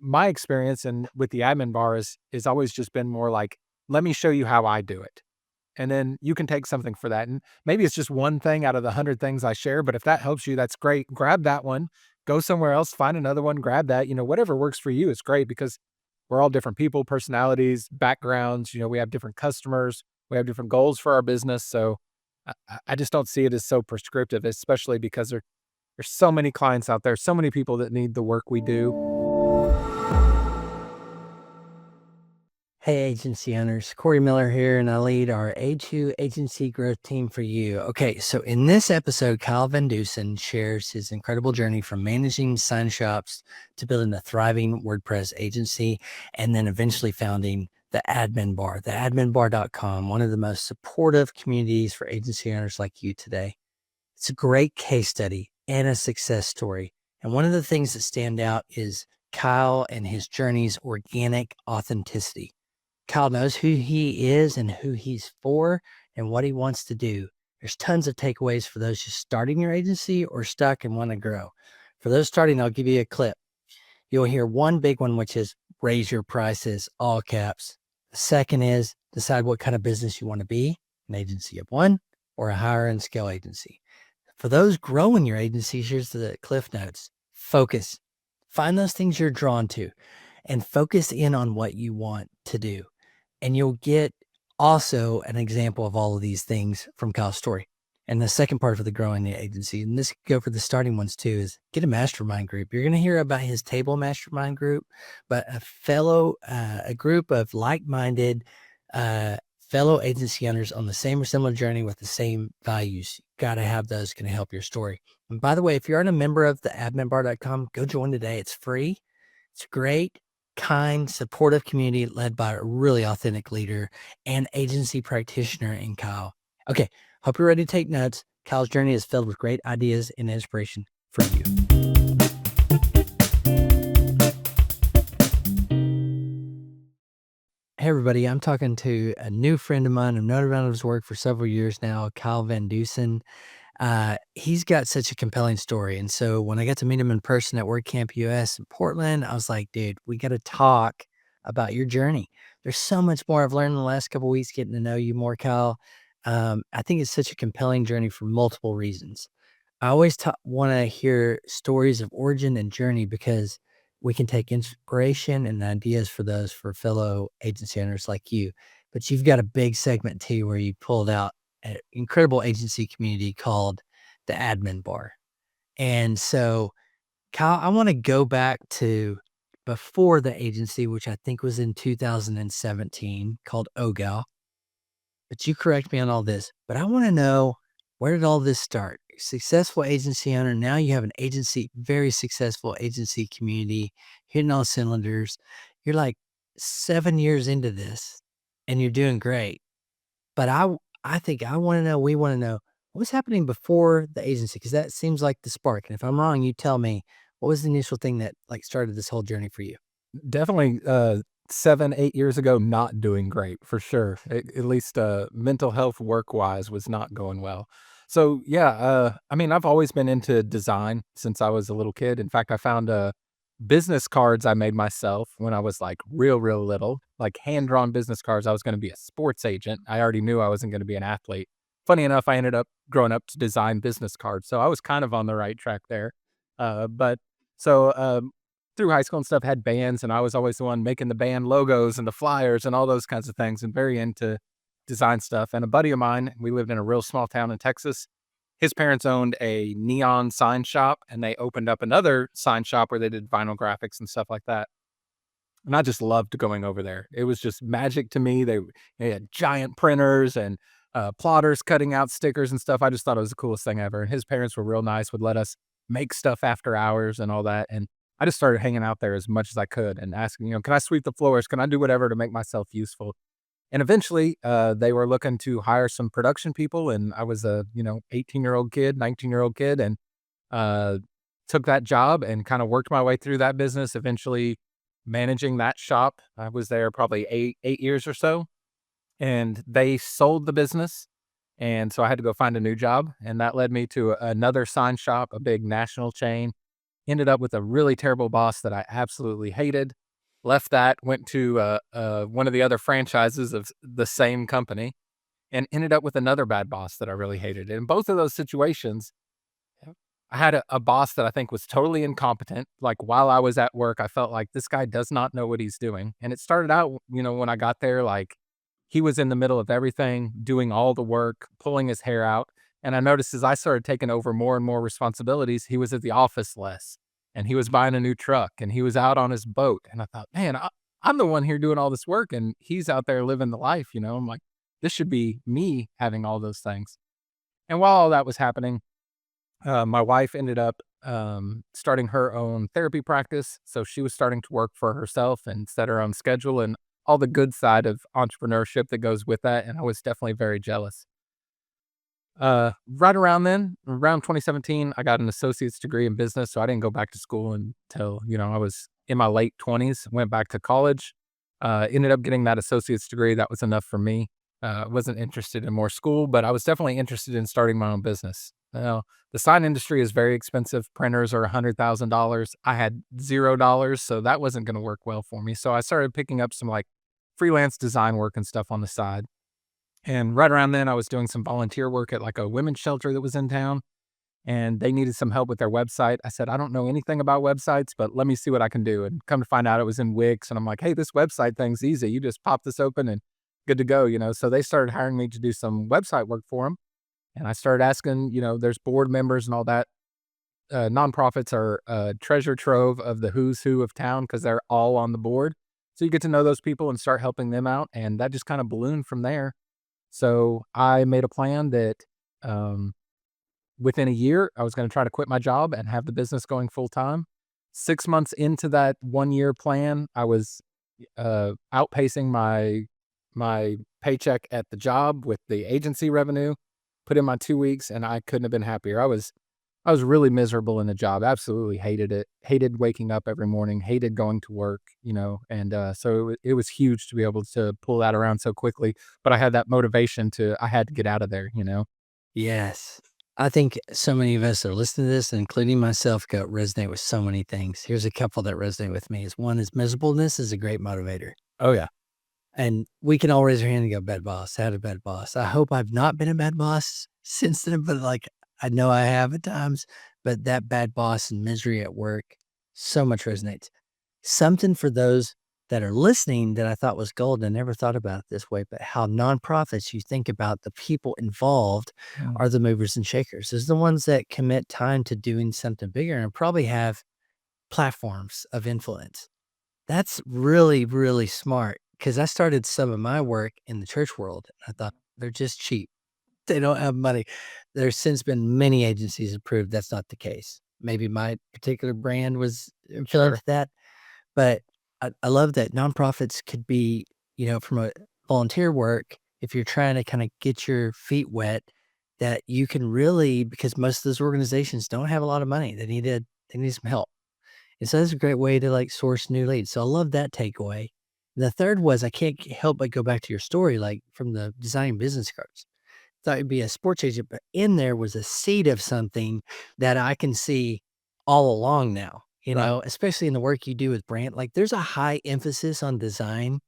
my experience and with the admin bar is always just been more like, let me show you how I do it. And then you can take something for that. And maybe it's just one thing out of the 100 things I share, but if that helps you, that's great. Grab that one, go somewhere else, find another one, grab that. Whatever works for you is great because we're all different people, personalities, backgrounds. We have different customers, we have different goals for our business. So I just don't see it as so prescriptive, especially because there's so many clients out there, so many people that need the work we do. Hey, agency owners, Cory Miller here, and I lead our A2 agency growth team for you. Okay, so in this episode, Kyle Van Deusen shares his incredible journey from managing sign shops to building a thriving WordPress agency, and then eventually founding the Admin Bar, theadminbar.com, one of the most supportive communities for agency owners like you today. It's a great case study and a success story. And one of the things that stand out is Kyle and his journey's organic authenticity. Kyle knows who he is and who he's for and what he wants to do. There's tons of takeaways for those just starting your agency or stuck and want to grow. For those starting, I'll give you a clip. You'll hear one big one, which is raise your prices, all caps. The second is decide what kind of business you want to be, an agency of one or a higher end scale agency. For those growing your agency, here's the cliff notes. Focus. Find those things you're drawn to and focus in on what you want to do. And you'll get also an example of all of these things from Kyle's story. And the second part for the growing the agency, and this could go for the starting ones too, is get a mastermind group. You're going to hear about his table mastermind group, but a group of like-minded fellow agency owners on the same or similar journey with the same values. You got to have those, going to help your story. And by the way, if you aren't a member of the adminbar.com, go join today. It's free. It's great, kind, supportive community led by a really authentic leader and agency practitioner in Kyle. Okay, hope you're ready to take notes. Kyle's journey is filled with great ideas and inspiration for you. Hey everybody, I'm talking to a new friend of mine. I've known about his work for several years now, Kyle Van Deusen. He's got such a compelling story. And so when I got to meet him in person at WordCamp US in Portland, I was like, dude, we got to talk about your journey. There's so much more I've learned in the last couple of weeks getting to know you more, Kyle. I think it's such a compelling journey for multiple reasons. I always want to hear stories of origin and journey because we can take inspiration and ideas for those for fellow agency owners like you. But you've got a big segment too where you pulled out an incredible agency community called the Admin Bar. And so, Kyle, I want to go back to before the agency, which I think was in 2017, called OGAL. But you correct me on all this. But I want to know, where did all this start? Successful agency owner. Now you have an agency, very successful agency community, hitting all cylinders. You're like 7 years into this and you're doing great. But I think we want to know what was happening before the agency, because that seems like the spark. And if I'm wrong, you tell me, what was the initial thing that like started this whole journey for you? Definitely 7, 8 years ago, not doing great for sure. At least mental health work wise was not going well. So yeah, I mean, I've always been into design since I was a little kid. In fact, I found business cards I made myself when I was like real little, like hand drawn business cards. I was going to be a sports agent. I already knew I wasn't going to be an athlete. Funny enough, I ended up growing up to design business cards, so I was kind of on the right track there. But so through high school and stuff, had bands, and I was always the one making the band logos and the flyers and all those kinds of things, and very into design stuff. And a buddy of mine, we lived in a real small town in Texas. His parents owned a neon sign shop, and they opened up another sign shop where they did vinyl graphics and stuff like that. And I just loved going over there. It was just magic to me. They had giant printers and plotters cutting out stickers and stuff. I just thought it was the coolest thing ever. And his parents were real nice, would let us make stuff after hours and all that. And I just started hanging out there as much as I could and asking, can I sweep the floors? Can I do whatever to make myself useful? And eventually, they were looking to hire some production people, and I was a 18-year-old kid, 19-year-old kid, and took that job and kind of worked my way through that business. Eventually, managing that shop, I was there probably eight years or so, and they sold the business, and so I had to go find a new job, and that led me to another sign shop, a big national chain ended up with a really terrible boss that I absolutely hated. Left that, went to one of the other franchises of the same company, and ended up with another bad boss that I really hated. In both of those situations, I had a boss that I think was totally incompetent. Like, while I was at work, I felt like this guy does not know what he's doing. And it started out, when I got there, like, he was in the middle of everything, doing all the work, pulling his hair out. And I noticed as I started taking over more and more responsibilities, he was at the office less, and he was buying a new truck, and he was out on his boat. And I thought, man, I'm the one here doing all this work, and he's out there living the life. I'm like, this should be me having all those things. And while all that was happening, my wife ended up starting her own therapy practice. So she was starting to work for herself and set her own schedule and all the good side of entrepreneurship that goes with that. And I was definitely very jealous. Right around then, around 2017, I got an associate's degree in business. So I didn't go back to school until, I was in my late 20s, went back to college, ended up getting that associate's degree. That was enough for me. Wasn't interested in more school, but I was definitely interested in starting my own business. Now, the sign industry is very expensive. Printers are $100,000. I had $0, so that wasn't going to work well for me. So I started picking up some like freelance design work and stuff on the side. And right around then, I was doing some volunteer work at like a women's shelter that was in town, and they needed some help with their website. I said, I don't know anything about websites, but let me see what I can do. And come to find out, it was in Wix. And I'm like, hey, this website thing's easy. You just pop this open and good to go. So they started hiring me to do some website work for them. And I started asking, there's board members and all that. Nonprofits are a treasure trove of the who's who of town because they're all on the board. So you get to know those people and start helping them out. And that just kind of ballooned from there. So I made a plan that um, within a year, I was gonna try to quit my job and have the business going full time. 6 months into that one-year plan, I was, outpacing my paycheck at the job with the agency revenue, put in my 2 weeks, and I couldn't have been happier. I was really miserable in the job, absolutely hated it, hated waking up every morning, hated going to work, and, so it was huge to be able to pull that around so quickly, but I had that motivation I had to get out of there. Yes. I think so many of us that are listening to this, including myself, go resonate with so many things. Here's a couple that resonate with me. Is one is miserableness is a great motivator. Oh, yeah. And we can all raise our hand and go, bad boss, I had a bad boss. I hope I've not been a bad boss since then, but like I know I have at times. But that bad boss and misery at work so much resonates. Something for those that are listening that I thought was gold. I never thought about it this way, but how nonprofits, you think about the people involved Mm. are the movers and shakers. There's the ones that commit time to doing something bigger and probably have platforms of influence. That's really, really smart because I started some of my work in the church world. I thought they're just cheap. They don't have money. There's since been many agencies that proved that's not the case. Maybe my particular brand was fell Sure. into that, but I love that nonprofits could be, from a volunteer work, if you're trying to kind of get your feet wet, that you can really, because most of those organizations don't have a lot of money. They need some help. And so that's a great way to like source new leads. So I love that takeaway. The third was I can't help but go back to your story, like from the designing business cards. Thought it'd be a sports agent, but in there was a seed of something that I can see all along now, Right. especially in the work you do with brand. Like there's a high emphasis on design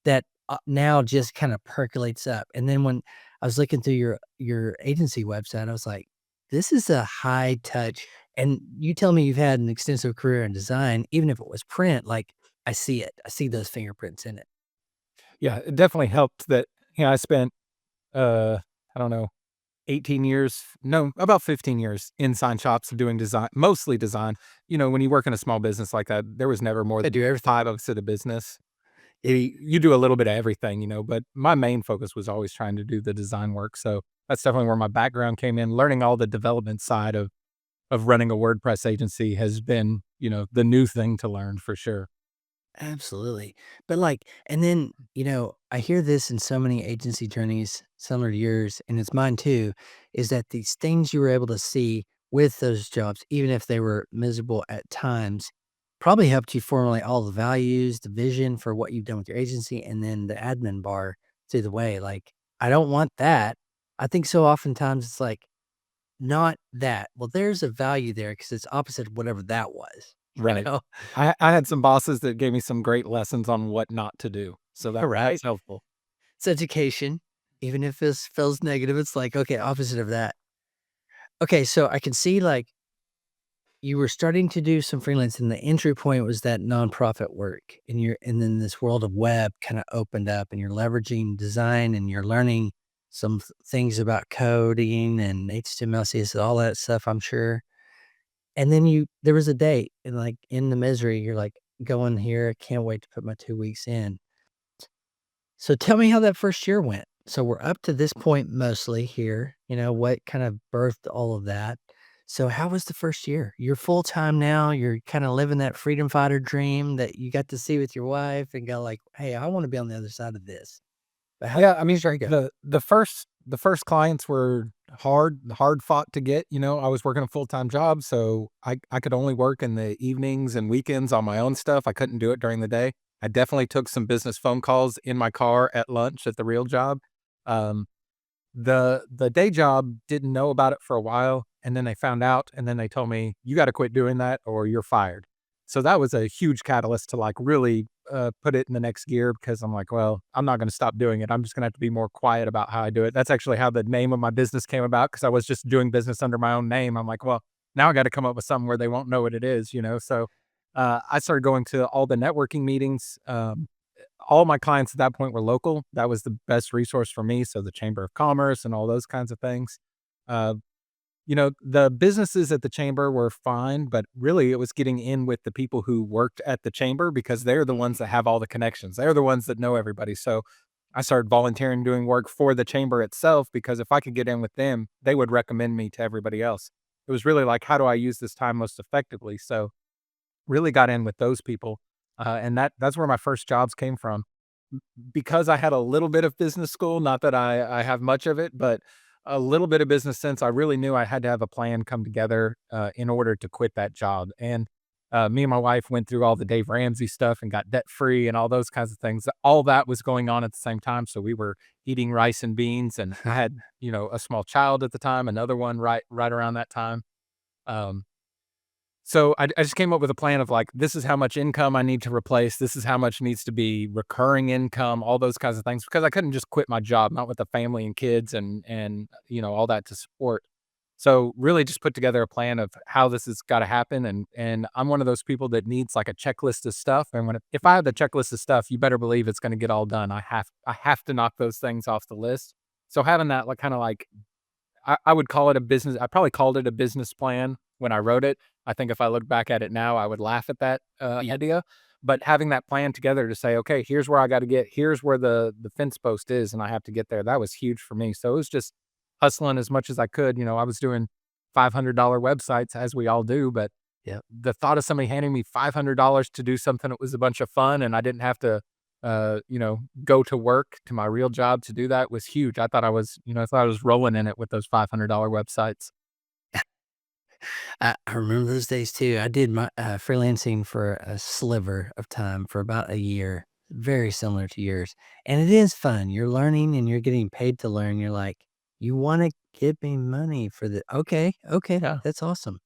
that now just kind of percolates up. And then when I was looking through your agency website, I was like, this is a high touch. And you tell me you've had an extensive career in design, even if it was print, like I see it. I see those fingerprints in it. Yeah, it definitely helped that, I spent, uh, I don't know, 18 years, no, about 15 years in sign shops doing design, mostly design. When you work in a small business like that, there was never more I than do everything. 5 of us at a business. You do a little bit of everything, but my main focus was always trying to do the design work. So that's definitely where my background came in. Learning all the development side of running a WordPress agency has been, the new thing to learn for sure. Absolutely. But like, and then, I hear this in so many agency journeys similar to yours, and it's mine too, is that these things you were able to see with those jobs, even if they were miserable at times, probably helped you formulate all the values, the vision for what you've done with your agency, and then the admin bar through the way. Like, I don't want that. I think so oftentimes it's like not that. Well, there's a value there because it's opposite of whatever that was, you Right. know? I had some bosses that gave me some great lessons on what not to do, so Right. that's helpful. It's education. Even if it feels negative, it's like, okay, opposite of that. Okay, so I can see like you were starting to do some freelance and the entry point was that nonprofit work and then this world of web kind of opened up and you're leveraging design and you're learning some things about coding and HTML, CSS, all that stuff, I'm sure. And then there was a date and like in the misery, you're like going here. I can't wait to put my 2 weeks in. So tell me how that first year went. So we're up to this point mostly here, what kind of birthed all of that. So how was the first year? You're full time now. You're kind of living that freedom fighter dream that you got to see with your wife and go like, hey, I want to be on the other side of this. But how did Yeah, I the mean, start go? the first clients were hard fought to get, I was working a full-time job, so I could only work in the evenings and weekends on my own stuff. I couldn't do it during the day. I definitely took some business phone calls in my car at lunch at the real job. Um, the day job didn't know about it for a while, and then they found out, and then they told me, "You gotta quit doing that or you're fired." So that was a huge catalyst to, like, really, put it in the next gear because I'm like, "Well, I'm not gonna stop doing it. I'm just gonna have to be more quiet about how I do it." That's actually how the name of my business came about because I was just doing business under my own name. I'm like, "Well, now I gotta come up with something where they won't know what it is," you know? So, I started going to all the networking meetings, all my clients at that point were local. That was the best resource for me. So the Chamber of Commerce and all those kinds of things. Uh, the businesses at the chamber were fine, but really it was getting in with the people who worked at the chamber because they're the ones that have all the connections. They're the ones that know everybody. So I started volunteering doing work for the chamber itself because if I could get in with them, they would recommend me to everybody else. It was really like, how do I use this time most effectively? So really got in with those people, and that's where my first jobs came from. Because I had a little bit of business school, not that I have much of it, but a little bit of business sense, I really knew I had to have a plan come together, in order to quit that job, and, me and my wife went through all the Dave Ramsey stuff and got debt free and all those kinds of things. All that was going on at the same time, so we were eating rice and beans, and I had, a small child at the time, another one right around that time. um so I just came up with a plan of like, this is how much income I need to replace. This is how much needs to be recurring income, all those kinds of things, because I couldn't just quit my job, not with a family and kids and all that to support. So really just put together a plan of how this has got to happen. And I'm one of those people that needs like a checklist of stuff. And if I have the checklist of stuff, you better believe it's going to get all done. I have to knock those things off the list. So having that like kind of like I would call it a business. I probably called it a business plan when I wrote it. I think if I look back at it now, I would laugh at that, idea, but having that plan together to say, "Okay, here's where I gotta get here's where the fence post is, and I have to get there," that was huge for me. So it was just hustling as much as I could. I was doing $500 websites as we all do, but Yeah. the thought of somebody handing me $500 to do something that was a bunch of fun and I didn't have to, go to work to my real job to do that was huge. I thought I was rolling in it with those $500 websites. I remember those days too. I did my freelancing for a sliver of time for about a year, very similar to yours. And it is fun. You're learning and you're getting paid to learn. You're like, you want to give me money for the okay, okay, Yeah. that's awesome.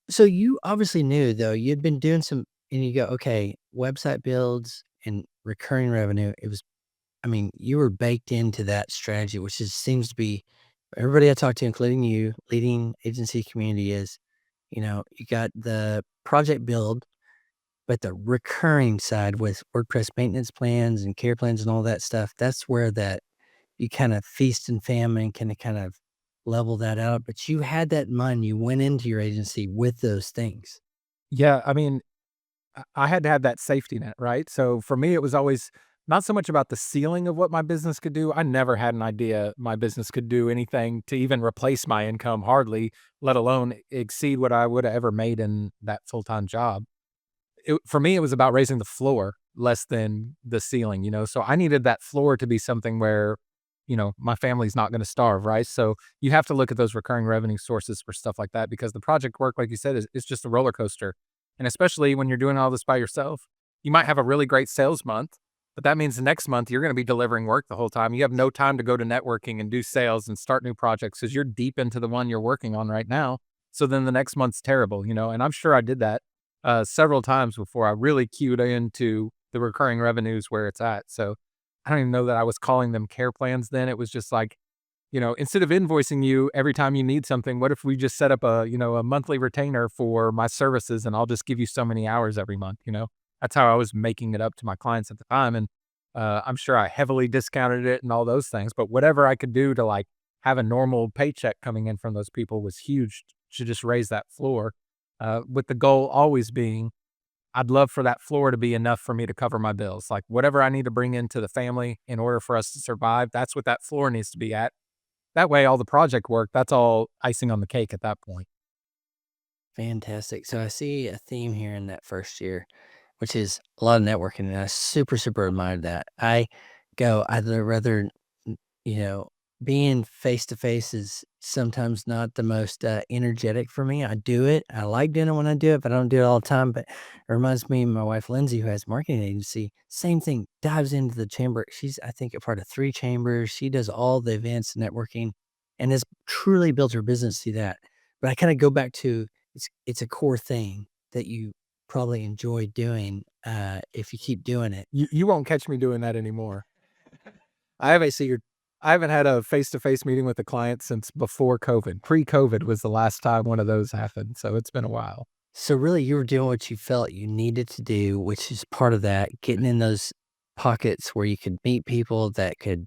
So you obviously knew though, you'd been doing some and you go, okay, website builds and recurring revenue. I mean, you were baked into that strategy, which seems to be everybody I talk to, including you, leading agency community is, you got the project build, but the recurring side with WordPress maintenance plans and care plans and all that stuff, that's where that you kind of feast and famine can kind of level that out. But you had that in mind. You went into your agency with those things. Yeah, I mean, I had to have that safety net, right? So for me, it was always not so much about the ceiling of what my business could do. I never had an idea my business could do anything to even replace my income, hardly, let alone exceed what I would have ever made in that full-time job. For me, it was about raising the floor less than the ceiling, So I needed that floor to be something where, my family's not going to starve, right? So you have to look at those recurring revenue sources for stuff like that because the project work, like you said, is just a roller coaster. And especially when you're doing all this by yourself, you might have a really great sales month. But that means the next month you're going to be delivering work the whole time. You have no time to go to networking and do sales and start new projects because you're deep into the one you're working on right now. So then the next month's terrible, and I'm sure I did that several times before I really cued into the recurring revenues where it's at. So I don't even know that I was calling them care plans then. It was just like, instead of invoicing you every time you need something, what if we just set up a monthly retainer for my services and I'll just give you so many hours every month? That's how I was making it up to my clients at the time. And I'm sure I heavily discounted it and all those things, but whatever I could do to like have a normal paycheck coming in from those people was huge to just raise that floor. With the goal always being, I'd love for that floor to be enough for me to cover my bills. Like whatever I need to bring into the family in order for us to survive, that's what that floor needs to be at. That way, all the project work, that's all icing on the cake at that point. Fantastic. So I see a theme here in that first year, which is a lot of networking, and I super, super admire that. I'd rather, you know, being face to face is sometimes not the most energetic for me. I do it. I like doing it when I do it, but I don't do it all the time. But it reminds me of my wife, Lindsay, who has a marketing agency. Same thing, dives into the chamber. She's, I think, a part of 3 chambers. She does all the events, networking, and has truly built her business through that. But I kind of go back to it's a core thing that you probably enjoy doing if you keep doing it. You won't catch me doing that anymore. I haven't see I haven't had a face-to-face meeting with a client since before COVID. Pre-COVID was the last time one of those happened, so it's been a while. So really, you were doing what you felt you needed to do, which is part of that, getting in those pockets where you could meet people that could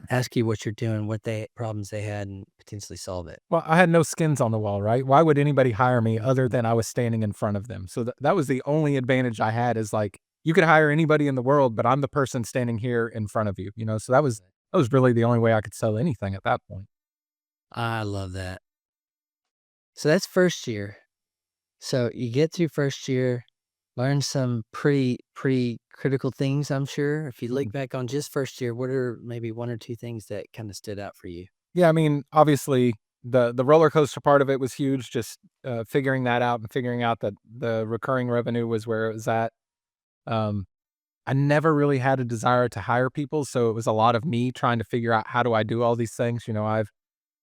ask you what you're doing, what they problems they had, and potentially solve it. Well, I had no skins on the wall, right? Why would anybody hire me other than I was standing in front of them? So that was the only advantage I had is like you could hire anybody in the world, but I'm the person standing here in front of you. So that was really the only way I could sell anything at that point. I love that. So that's first year. So you get through first year, learn some pretty critical things, I'm sure. If you look Mhm. back on just first year, what are maybe 1 or 2 things that kind of stood out for you? Yeah, I mean, obviously the roller coaster part of it was huge. Just figuring that out and figuring out that the recurring revenue was where it was at. Um, I never really had a desire to hire people, so it was a lot of me trying to figure out how do I do all these things.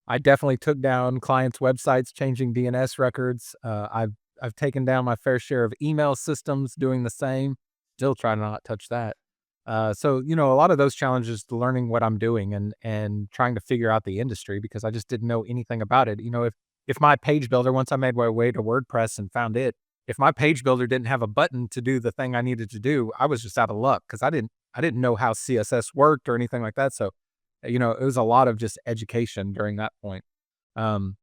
I definitely took down clients' websites, changing DNS records. I've taken down my fair share of email systems, doing the same. Still trying to not touch that. So a lot of those challenges, to learning what I'm doing and trying to figure out the industry because I just didn't know anything about it. If my page builder, once I made my way to WordPress and found it, if my page builder didn't have a button to do the thing I needed to do, I was just out of luck because I didn't know how CSS worked or anything like that. So it was a lot of just education during that point. Um,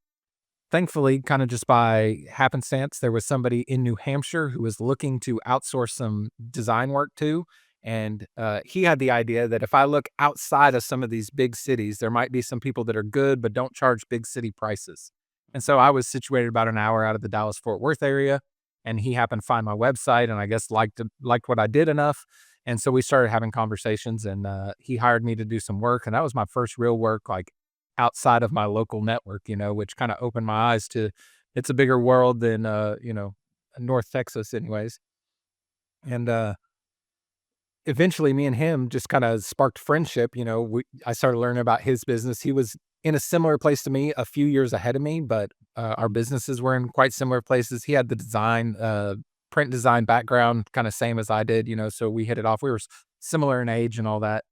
Thankfully, kind of just by happenstance, there was somebody in New Hampshire who was looking to outsource some design work to. And he had the idea that if I look outside of some of these big cities, there might be some people that are good but don't charge big city prices. And so I was situated about an hour out of the Dallas Fort Worth area, and he happened to find my website, and I guess liked what I did enough. And so we started having conversations, and he hired me to do some work, and that was my first real work, like outside of my local network, which kind of opened my eyes to it's a bigger world than North Texas anyways. And eventually me and him just kind of sparked friendship. I started learning about his business. He was in a similar place to me, a few years ahead of me, but our businesses were in quite similar places. He had the print design background, kind of same as I did, so we hit it off. We were similar in age and all that.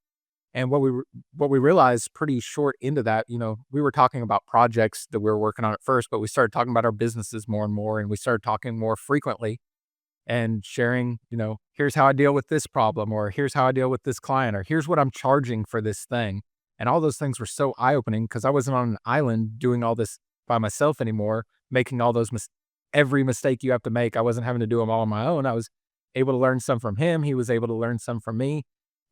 And what we realized pretty short into that, we were talking about projects that we were working on at first, but we started talking about our businesses more and more, and we started talking more frequently and sharing, here's how I deal with this problem, or here's how I deal with this client, or here's what I'm charging for this thing. And all those things were so eye-opening because I wasn't on an island doing all this by myself anymore, making all those every mistake you have to make. I wasn't having to do them all on my own. I was able to learn some from him. He was able to learn some from me.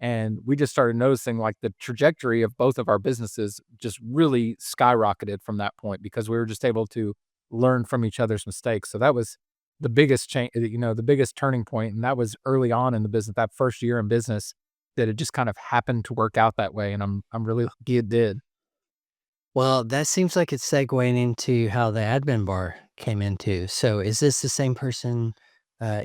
And we just started noticing like the trajectory of both of our businesses just really skyrocketed from that point because we were just able to learn from each other's mistakes. So that was the biggest change, the biggest turning point, and that was early on in the business, that first year in business, that it just kind of happened to work out that way, and I'm really lucky it did. Well, that seems like it's segueing into how the admin bar came into. So is this the same person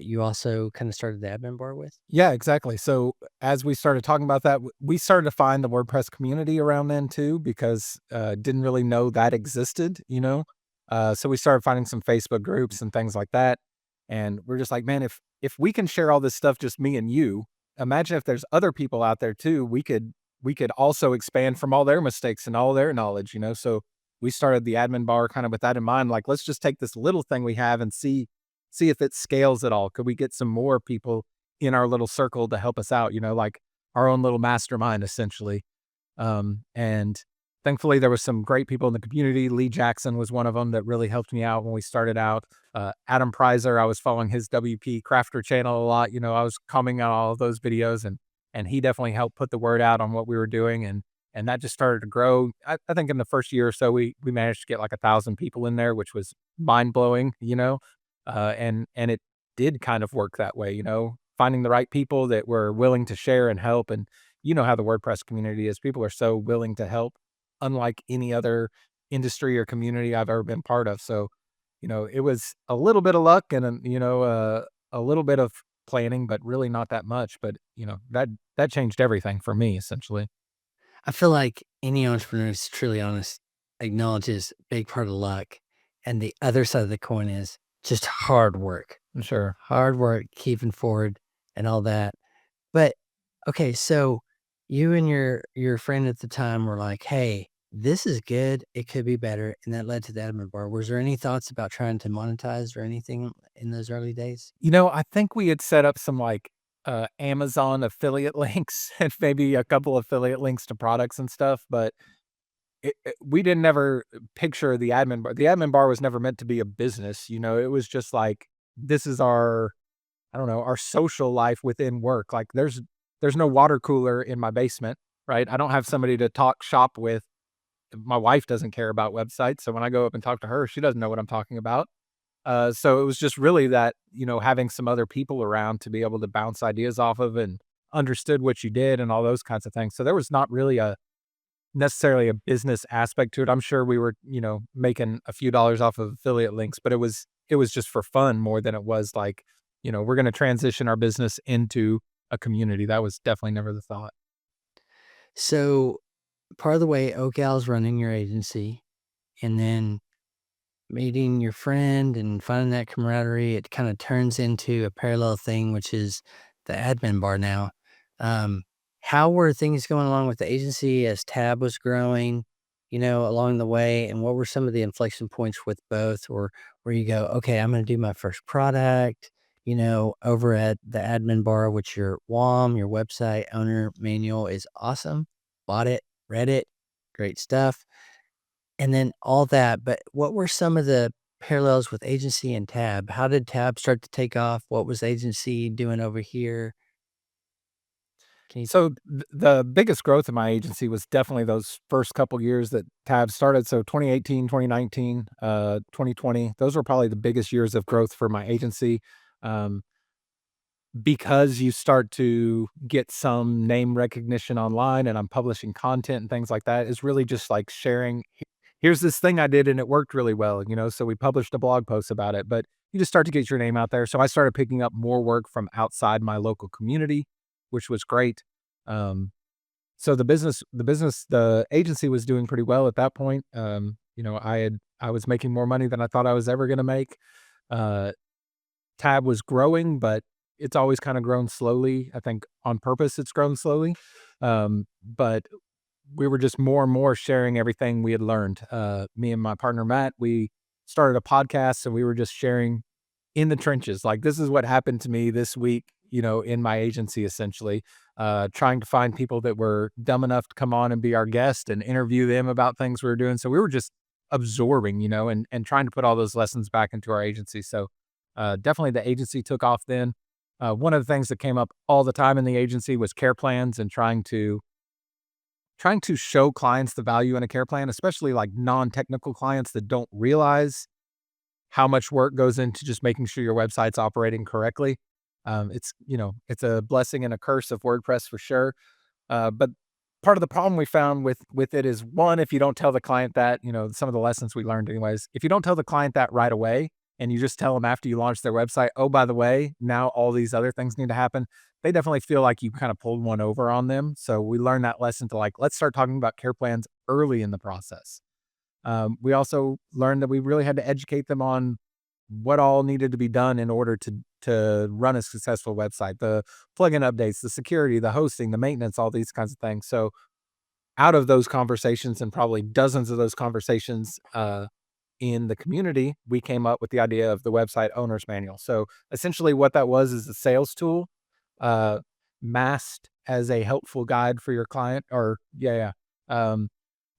you also kind of started the admin bar with? Yeah, exactly. So as we started talking about that, we started to find the WordPress community around then too, because didn't really know that existed, you know. So we started finding some Facebook groups and things like that, and we're just like, man, if we can share all this stuff, just me and you, imagine if there's other people out there too. We could also expand from all their mistakes and all their knowledge, you know. So we started the admin bar kind of with that in mind. Like, let's just take this little thing we have and see if it scales at all. Could we get some more people in our little circle to help us out, you know, like our own little mastermind essentially. And thankfully there was some great people in the community. Lee Jackson was one of them that really helped me out when we started out. Adam Prizer, I was following his WP Crafter channel a lot. You know, I was commenting on all of those videos, and he definitely helped put the word out on what we were doing, and that just started to grow. I think in the first year or so, we managed to get like 1,000 people in there, which was mind blowing, you know, and it did kind of work that way, you know, finding the right people that were willing to share and help. And you know how the WordPress community is. People are so willing to help, unlike any other industry or community I've ever been part of. So, you know, it was a little bit of luck and, a little bit of planning, but really not that much. But, you know, that changed everything for me essentially. I feel like any entrepreneur who's truly honest acknowledges a big part of luck. And the other side of the coin is just Sure. hard work, keeping forward and all that. But okay, so you and your friend at the time were like, "Hey, this is good. It could be better," and that led to the admin bar. Was there any thoughts about trying to monetize or anything in those early days? You know, I think we had set up some like Amazon affiliate links and maybe a couple affiliate links to products and stuff, but we didn't ever picture the admin bar. The admin bar was never meant to be a business, you know, it was just like, this is our, I don't know, our social life within work. Like there's no water cooler in my basement, right? I don't have somebody to talk shop with. My wife doesn't care about websites. So when I go up and talk to her, she doesn't know what I'm talking about. So it was just really that, you know, having some other people around to be able to bounce ideas off of and understood what you did and all those kinds of things. So there was not really a necessarily a business aspect to it. I'm sure we were, you know, making a few dollars off of affiliate links, but it was just for fun more than it was like, you know, we're going to transition our business into a community. That was definitely never the thought. So part of the way Ocal's running your agency, and then meeting your friend and finding that camaraderie, it kind of turns into a parallel thing, which is the admin bar now. Um, how were things going along with the agency as Tab was growing, along the way? And what were some of the inflection points with both, or where you go, okay, I'm going to do my first product, over at the admin bar, which your WOM, your website owner manual is awesome. Bought it, read it, great stuff, and then all that, but what were some of the parallels with agency and Tab? How did Tab start to take off? What was agency doing over here? Can you So the biggest growth in my agency was definitely those first couple years that Tab started. So 2018, 2019, 2020, those were probably the biggest years of growth for my agency. Um, because you start to get some name recognition online and I'm publishing content and things like that, is really just like sharing, here's this thing I did and it worked really well, you know. So we published a blog post about it, but you just start to get your name out there. So I started picking up more work from outside my local community, which was great. Um, so the agency was doing pretty well at that point. You know, I was making more money than I thought I was ever going to make. Uh, Tab was growing, but it's always kinda grown slowly. I think on purpose it's grown slowly. But we were just more and more sharing everything we had learned. Me and my partner, Matt, we started a podcast, and we were just sharing in the trenches. Like, this is what happened to me this week, you know, in my agency, essentially, trying to find people that were dumb enough to come on and be our guest and interview them about things we were doing. So we were just absorbing, you know, and trying to put all those lessons back into our agency. So definitely the agency took off then. One of the things that came up all the time in the agency was care plans and trying to show clients the value in a care plan, especially like non-technical clients that don't realize how much work goes into just making sure your website's operating correctly. It's, you know, it's a blessing and a curse of WordPress for sure. But part of the problem we found with it is, one, if you don't tell the client that, you know, some of the lessons we learned anyways, if you don't tell the client that right away, and you just tell them after you launch their website, oh, by the way, now all these other things need to happen, they definitely feel like you kind of pulled one over on them. So we learned that lesson to like, let's start talking about care plans early in the process. We also learned that we really had to educate them on what all needed to be done in order to run a successful website, the plugin updates, the security, the hosting, the maintenance, all these kinds of things. So out of those conversations and probably dozens of those conversations in the community, we came up with the idea of the website owner's manual. So essentially, what that was is a sales tool, uh, masked as a helpful guide for your client. Or yeah, yeah.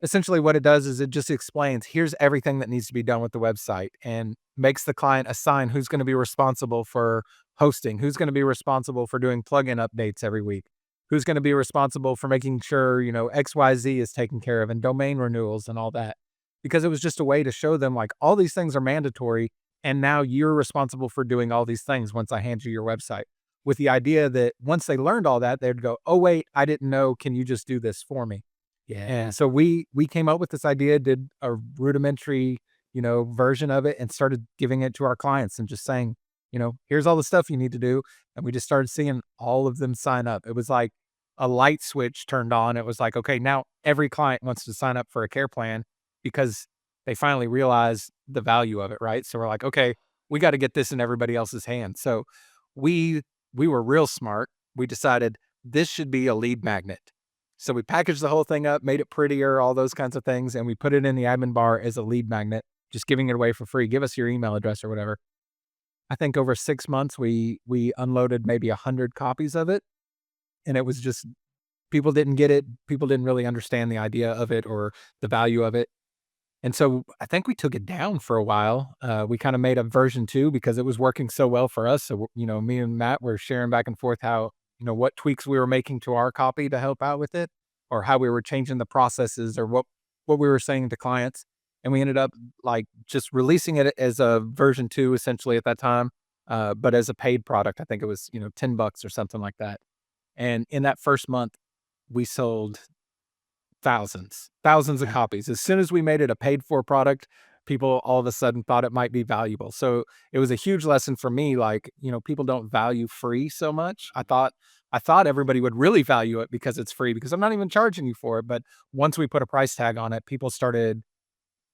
Essentially, what it does is it just explains here's everything that needs to be done with the website, and makes the client assign who's going to be responsible for hosting, who's going to be responsible for doing plugin updates every week, who's going to be responsible for making sure XYZ is taken care of, and domain renewals and all that, because it was just a way to show them like all these things are mandatory, and now you're responsible for doing all these things once I hand you your website, with the idea that once they learned all that, they'd go, oh wait, I didn't know, can you just do this for me? Yeah. And so we came up with this idea, did a rudimentary, version of it, and started giving it to our clients and just saying, here's all the stuff you need to do. And we just started seeing all of them sign up. It was like a light switch turned on. It was like, okay, now every client wants to sign up for a care plan because they finally realize the value of it, right? So we're like, okay, we got to get this in everybody else's hands. So we we were real smart. We decided this should be a lead magnet. So we packaged the whole thing up, made it prettier, all those kinds of things, and we put it in the admin bar as a lead magnet, just giving it away for free. Give us your email address or whatever. I think over 6 months, we unloaded maybe 100 copies of it, and it was just people didn't get it. People didn't really understand the idea of it or the value of it. And so I think we took it down for a while. We kind of made a version 2 because it was working so well for us. So, me and Matt were sharing back and forth how, what tweaks we were making to our copy to help out with it, or how we were changing the processes, or what we were saying to clients. And we ended up like just releasing it as a version 2 essentially at that time, but as a paid product. I think it was, $10 or something like that. And in that first month, we sold thousands of Yeah. copies. As soon as we made it a paid for product, people all of a sudden thought it might be valuable. So it was a huge lesson for me. Like, people don't value free so much. I thought everybody would really value it because it's free, because I'm not even charging you for it. But once we put a price tag on it, people started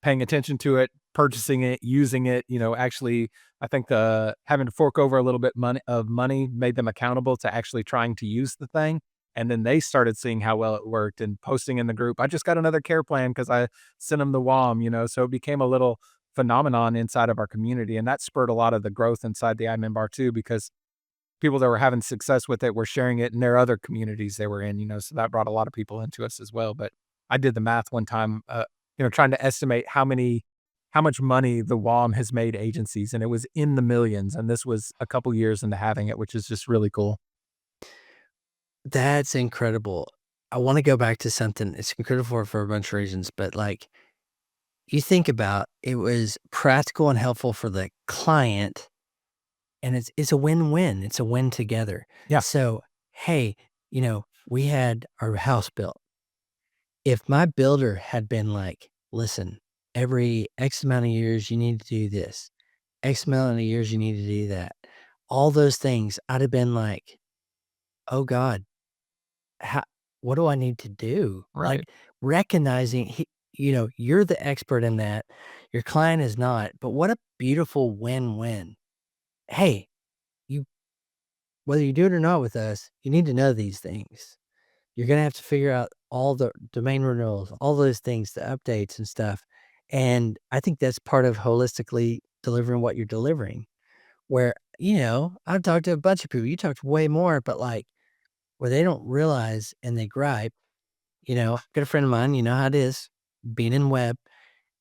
paying attention to it, purchasing it, using it, actually, I think the having to fork over a little bit money made them accountable to actually trying to use the thing. And then they started seeing how well it worked and posting in the group. I just got another care plan because I sent them the WOM, so it became a little phenomenon inside of our community. And that spurred a lot of the growth inside the admin bar too, because people that were having success with it were sharing it in their other communities they were in, so that brought a lot of people into us as well. But I did the math one time, trying to estimate how much money the WOM has made agencies, and it was in the millions. And this was a couple years into having it, which is just really cool. That's incredible. I wanna go back to something, it's incredible for a bunch of reasons, but, like, you think about it was practical and helpful for the client, and it's a win-win, it's a win together. Yeah, So, hey, we had our house built. If my builder had been like, "Listen, every X amount of years, you need to do this. X amount of years, you need to do that." All those things, I'd have been like, "Oh god, how what do I need to do?" right. Like, recognizing you're the expert in that, your client is not, but what a beautiful win-win. Hey, you whether you do it or not with us, you need to know these things. You're gonna have to figure out all the domain renewals, all those things, the updates and stuff, and I think that's part of holistically delivering what you're delivering, where, I've talked to a bunch of people, you talked way more, but, like, where they don't realize and they gripe, I've got a friend of mine, you know how it is, being in web,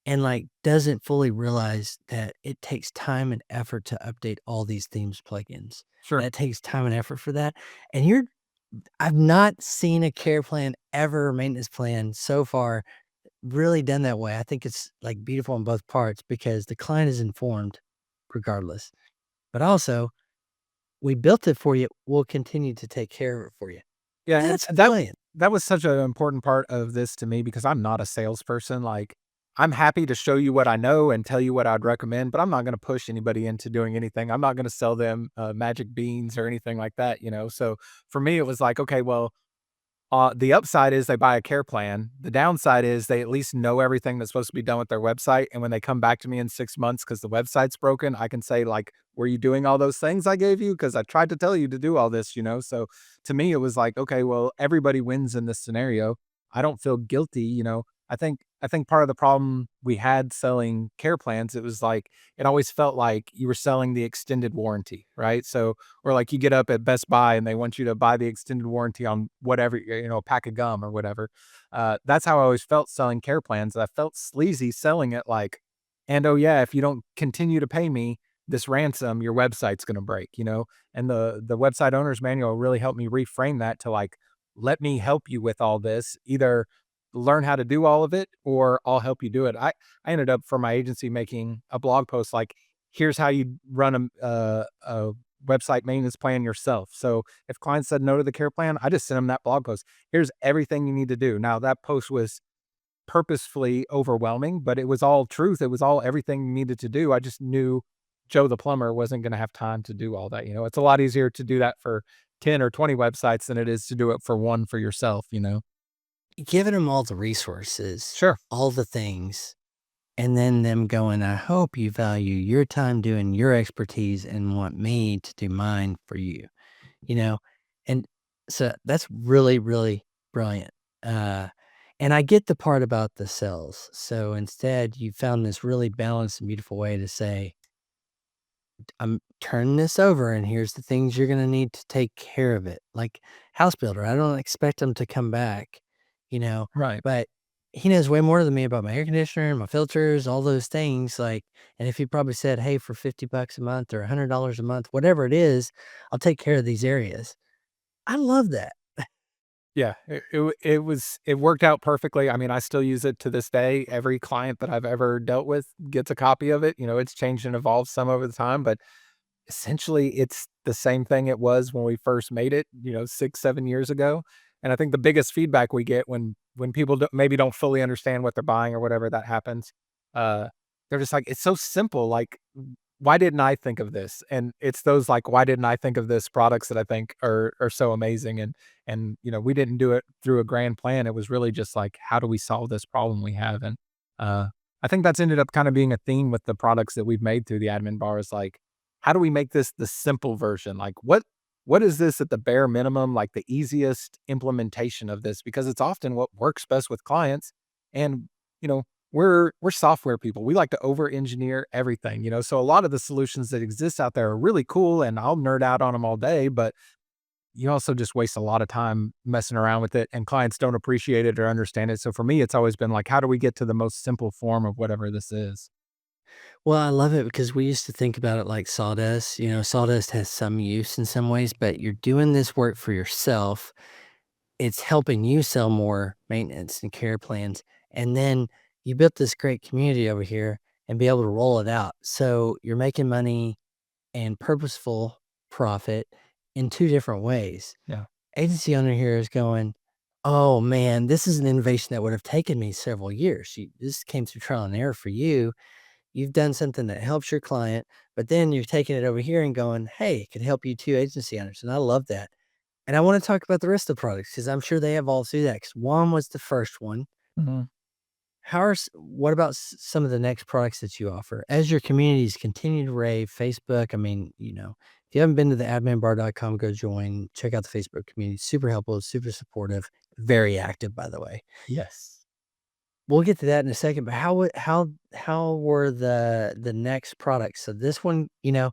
and, like, doesn't fully realize that it takes time and effort to update all these themes plugins. Sure. That takes time and effort for that, and I've not seen a care plan ever, or maintenance plan so far really done that way. I think it's, like, beautiful on both parts because the client is informed regardless, but also, we built it for you, we'll continue to take care of it for you. Yeah, and That's that brilliant. that was such an important part of this to me because I'm not a salesperson. Like, I'm happy to show you what I know and tell you what I'd recommend, but I'm not gonna push anybody into doing anything. I'm not gonna sell them, magic beans or anything like that, you know? So, for me, it was like, okay, well, the upside is they buy a care plan. The downside is they at least know everything that's supposed to be done with their website, and when they come back to me in 6 months because the website's broken, I can say, like, "Were you doing all those things I gave you? Because I tried to tell you to do all this," you know? So, to me, it was like, "Okay, well, everybody wins in this scenario. I don't feel guilty," you know? I think part of the problem we had selling care plans, it was like, it always felt like you were selling the extended warranty, right? So, or like you get up at Best Buy and they want you to buy the extended warranty on whatever, you know, a pack of gum or whatever. That's how I always felt selling care plans. I felt sleazy selling it like, and oh yeah, if you don't continue to pay me this ransom, your website's going to break, you know? And the website owner's manual really helped me reframe that to like, let me help you with all this. Either learn how to do all of it or I'll help you do it. I ended up for my agency making a blog post like, here's how you run a website maintenance plan yourself. So if clients said no to the care plan, I just sent them that blog post. Here's everything you need to do. Now that post was purposefully overwhelming, but it was all truth. It was all everything you needed to do. I just knew Joe the plumber wasn't going to have time to do all that. You know, it's a lot easier to do that for 10 or 20 websites than it is to do it for one for yourself, you know? Giving them all the resources, Sure. all the things, and then them going, "I hope you value your time doing your expertise and want me to do mine for you," you know? And so that's really, really brilliant. Uh, and I get the part about the cells. So instead, you found this really balanced and beautiful way to say, I'm turning this over and here's the things you're gonna need to take care of it. Like house builder, I don't expect him to come back, you know, Right. but he knows way more than me about my air conditioner, my filters, all those things. Like, and if he probably said, "Hey, for $50 a month or $100 a month, whatever it is, I'll take care of these areas." I love that. Yeah, it worked out perfectly. I mean, I still use it to this day. Every client that I've ever dealt with gets a copy of it. You know, it's changed and evolved some over the time, but essentially, it's the same thing it was when we first made it, you know, 6, 7 years ago, and I think the biggest feedback we get when people maybe don't fully understand what they're buying or whatever that happens, uh, they're just like, "It's so simple, like, why didn't I think of this?" And it's those, like, "Why didn't I think of this?" products that I think are so amazing, and, you know, we didn't do it through a grand plan, it was really just like, "How do we solve this problem we have?" And, uh, I think that's ended up kinda being a theme with the products that we've made through the admin bar is like, how do we make this the simple version? Like, what is this at the bare minimum, like the easiest implementation of this? Because it's often what works best with clients. And, you know, we're software people. We like to over engineer everything, you know. So a lot of the solutions that exist out there are really cool and I'll nerd out on them all day, but you also just waste a lot of time messing around with it and clients don't appreciate it or understand it. So for me, it's always been like, how do we get to the most simple form of whatever this is? Well, I love it because we used to think about it like sawdust. You know, sawdust has some use in some ways, but you're doing this work for yourself. It's helping you sell more maintenance and care plans, and then you built this great community over here and be able to roll it out. So you're making money and purposeful profit in 2 different ways. Yeah. Agency owner here is going, "Oh, man, this is an innovation that would have taken me several years. This came through trial and error for you. You've done something that helps your client, but then you're taking it over here and going, 'Hey, it could help you too, agency owners.'" And I love that. And I wanna talk about the rest of the products because 'cause I'm sure they evolved through that. Because one was the first one. Mhm. What about some of the next products that you offer? As your communities continue to rave, Facebook, I mean, you know, if you haven't been to the adminbar.com, go join, check out the Facebook community. Super helpful, super supportive, very active, by the way. Yes. We'll get to that in a second, but how were the next products? So this one, you know,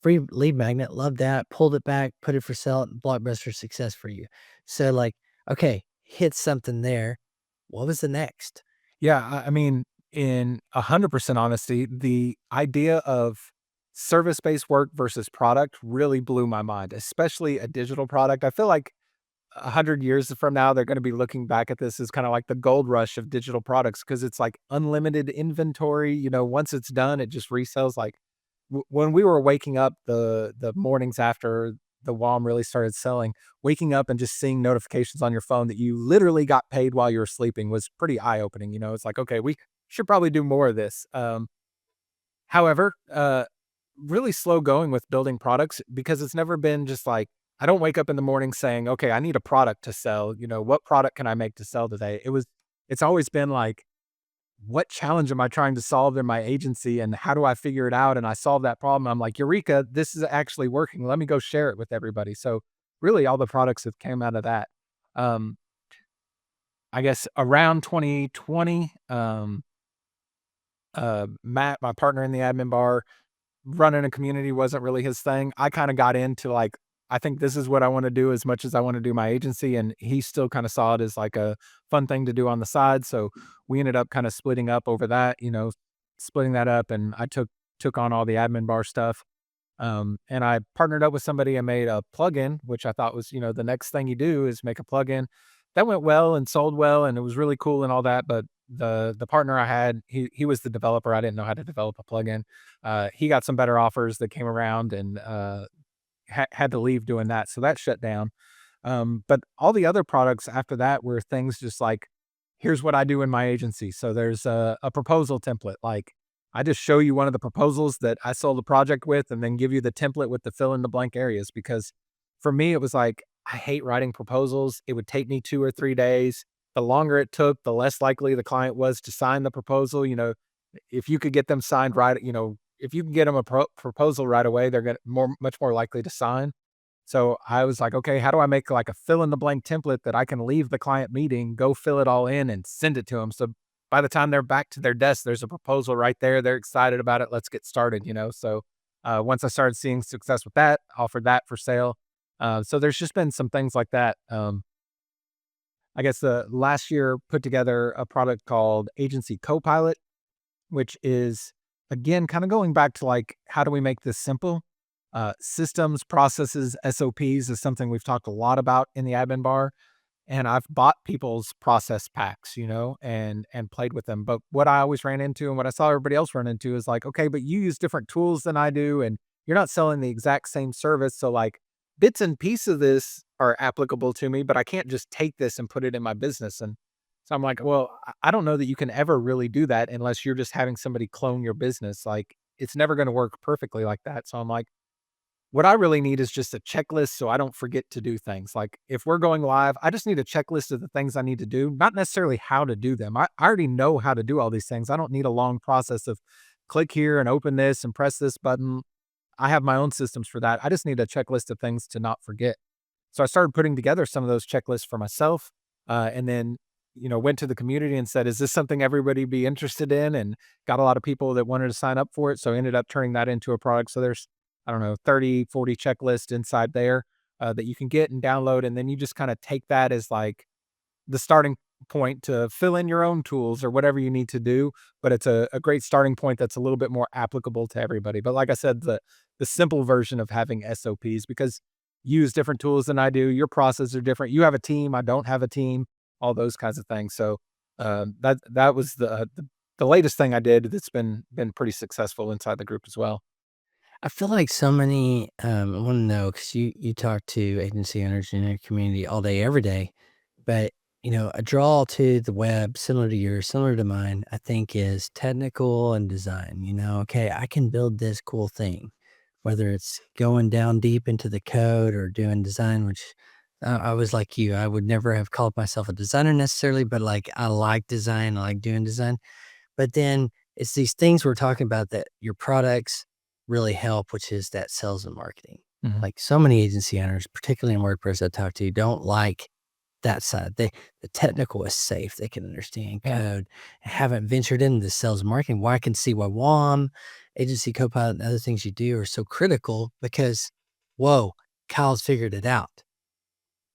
free lead magnet, love that, pulled it back, put it for sale, blockbuster success for you. So, like, okay, hit something there. What was the next? Yeah, I mean, in 100% honesty, the idea of service-based work versus product really blew my mind, especially a digital product. I feel like 100 years from now, they're gonna be looking back at this as kinda like the gold rush of digital products because it's like unlimited inventory, you know, once it's done, it just resells, like, when we were waking up the mornings after the WOM really started selling, waking up and just seeing notifications on your phone that you literally got paid while you were sleeping was pretty eye-opening, you know, it's like, "Okay, we should probably do more of this. However, really slow going with building products because it's never been just like I don't wake up in the morning saying, "Okay, I need a product to sell. You know, what product can I make to sell today?" It's always been like, what challenge am I trying to solve in my agency and how do I figure it out? And I solve that problem. I'm like, Eureka, this is actually working. Let me go share it with everybody. So really all the products that came out of that. Um, I guess around 2020, Matt, my partner in the admin bar, running a community wasn't really his thing. I kinda got into, like, I think this is what I wanna do as much as I wanna do my agency, and he still kinda saw it as, like, a fun thing to do on the side, so we ended up kinda splitting up over that, splitting that up, and I took on all the admin bar stuff. And I partnered up with somebody and made a plugin, which I thought was, the next thing you do is make a plugin. That went well and sold well, and it was really cool and all that. But the partner I had, he was the developer. I didn't know how to develop a plugin. He got some better offers that came around, and had to leave doing that, so that shut down. But all the other products after that were things just like, here's what I do in my agency. So there's a proposal template. Like I just show you one of the proposals that I sold the project with and then give you the template with the fill in the blank areas. Because for me, it was like, I hate writing proposals. It would take me 2 or 3 days. The longer it took, the less likely the client was to sign the proposal. If you could get them signed right, if you can get them a proposal right away, they're much more likely to sign. So I was like, okay, how do I make like a fill in the blank template that I can leave the client meeting, go fill it all in and send it to them. So by the time they're back to their desk, there's a proposal right there. They're excited about it. Let's get started. So once I started seeing success with that, offered that for sale. So there's just been some things like that. I guess last year put together a product called Agency Copilot, which is again kind of going back to like how do we make this simple? Systems, processes, SOPs is something we've talked a lot about in the admin bar, and I've bought people's process packs, and played with them. But what I always ran into and what I saw everybody else run into is like, okay, but you use different tools than I do, and you're not selling the exact same service. So like bits and pieces of this are applicable to me, but I can't just take this and put it in my business. And so I'm like, well, I don't know that you can ever really do that unless you're just having somebody clone your business. Like it's never going to work perfectly like that. So I'm like, what I really need is just a checklist so I don't forget to do things. Like if we're going live, I just need a checklist of the things I need to do, not necessarily how to do them. I already know how to do all these things. I don't need a long process of click here and open this and press this button. I have my own systems for that. I just need a checklist of things to not forget. So I started putting together some of those checklists for myself, and then went to the community and said, "Is this something everybody be interested in?" And got a lot of people that wanted to sign up for it. So I ended up turning that into a product. So there's I don't know 30, 40 checklists inside there that you can get and download, and then you just kind of take that as like the starting point to fill in your own tools or whatever you need to do. But it's a great starting point that's a little bit more applicable to everybody. But like I said, the simple version of having SOPs because you use different tools than I do. Your processes are different. You have a team. I don't have a team. All those kinds of things. So that was the latest thing I did that's been pretty successful inside the group as well. I feel like so many, I want to know because you talk to agency owners in your community all day, every day, but a draw to the web similar to yours, similar to mine, I think is technical and design. Okay, I can build this cool thing, whether it's going down deep into the code or doing design, which I was like you, I would never have called myself a designer necessarily, but like I like design, I like doing design. But then it's these things we're talking about that your products really help, which is that sales and marketing. Mhm. Like so many agency owners, particularly in WordPress I talk to, don't like that side. The technical is safe. They can understand Yeah. code. Haven't ventured into sales and marketing. Why I can see why WAM, agency copilot, and other things you do are so critical because, whoa, Kyle's figured it out.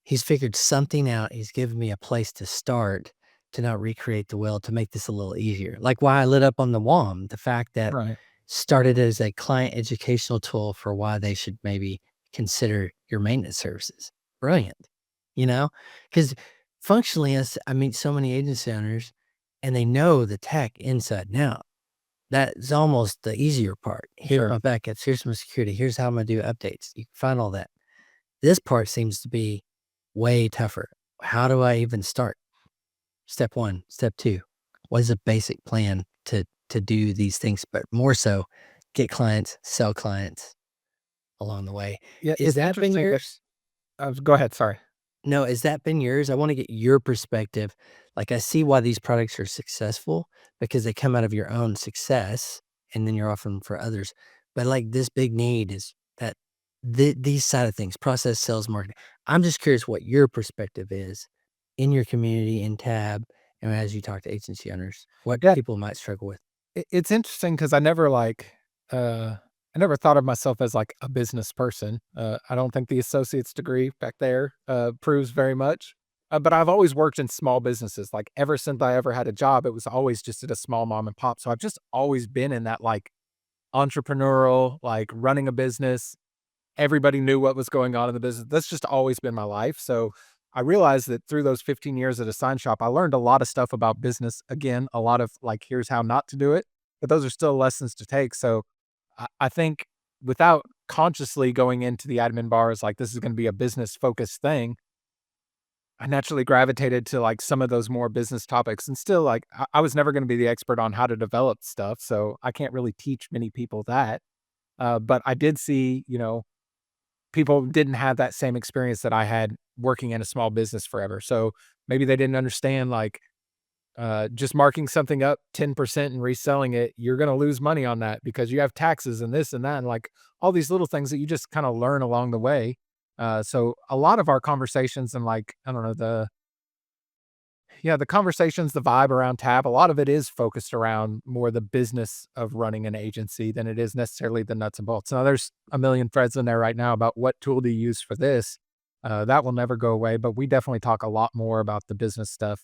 He's figured something out. He's given me a place to start to not recreate the wheel to make this a little easier. Like why I lit up on the WOM, the fact that Right. started as a client educational tool for why they should maybe consider your maintenance services. Brilliant. Because functionally, I meet so many agency owners and they know the tech inside and out. That's almost the easier part. Here's Sure. my backups. Here's my security. Here's how I'm going to do updates. You can find all that. This part seems to be way tougher. How do I even start? Step 1, step 2. what is a basic plan to do these things, but more so get clients, sell clients along the way. Yeah, Is it's that been interesting that yours? go ahead, sorry. No, has that been yours? I wanna get your perspective. Like, I see why these products are successful because they come out of your own success, and then you're offering for others. But, like, this big need is that these side of things, process, sales, marketing. I'm just curious what your perspective is in your community, in Tab, and as you talk to agency owners, what Yeah, people might struggle with. it's interesting because I never thought of myself as, like, a business person. I don't think the associate's degree back there, proves very much, but I've always worked in small businesses, like, ever since I ever had a job, it was always just at a small mom and pop, so I've just always been in that, like, entrepreneurial, like, running a business. Everybody knew what was going on in the business. That's just always been my life. So I realized that through those 15 years at a sign shop, I learned a lot of stuff about business. Again, a lot of like, here's how not to do it, but those are still lessons to take. So I think without consciously going into the admin bars, like this is going to be a business focused thing, I naturally gravitated to like some of those more business topics and still like, I was never going to be the expert on how to develop stuff. So I can't really teach many people that. But I did see, people didn't have that same experience that I had working in a small business forever. So maybe they didn't understand like just marking something up 10% and reselling it, you're going to lose money on that because you have taxes and this and that and like all these little things that you just kind of learn along the way. So a lot of our conversations and like I don't know the conversations, the vibe around Tab, a lot of it is focused around more the business of running an agency than it is necessarily the nuts and bolts. Now, there's a million threads in there right now about what tool do you use for this. That will never go away, but we definitely talk a lot more about the business stuff.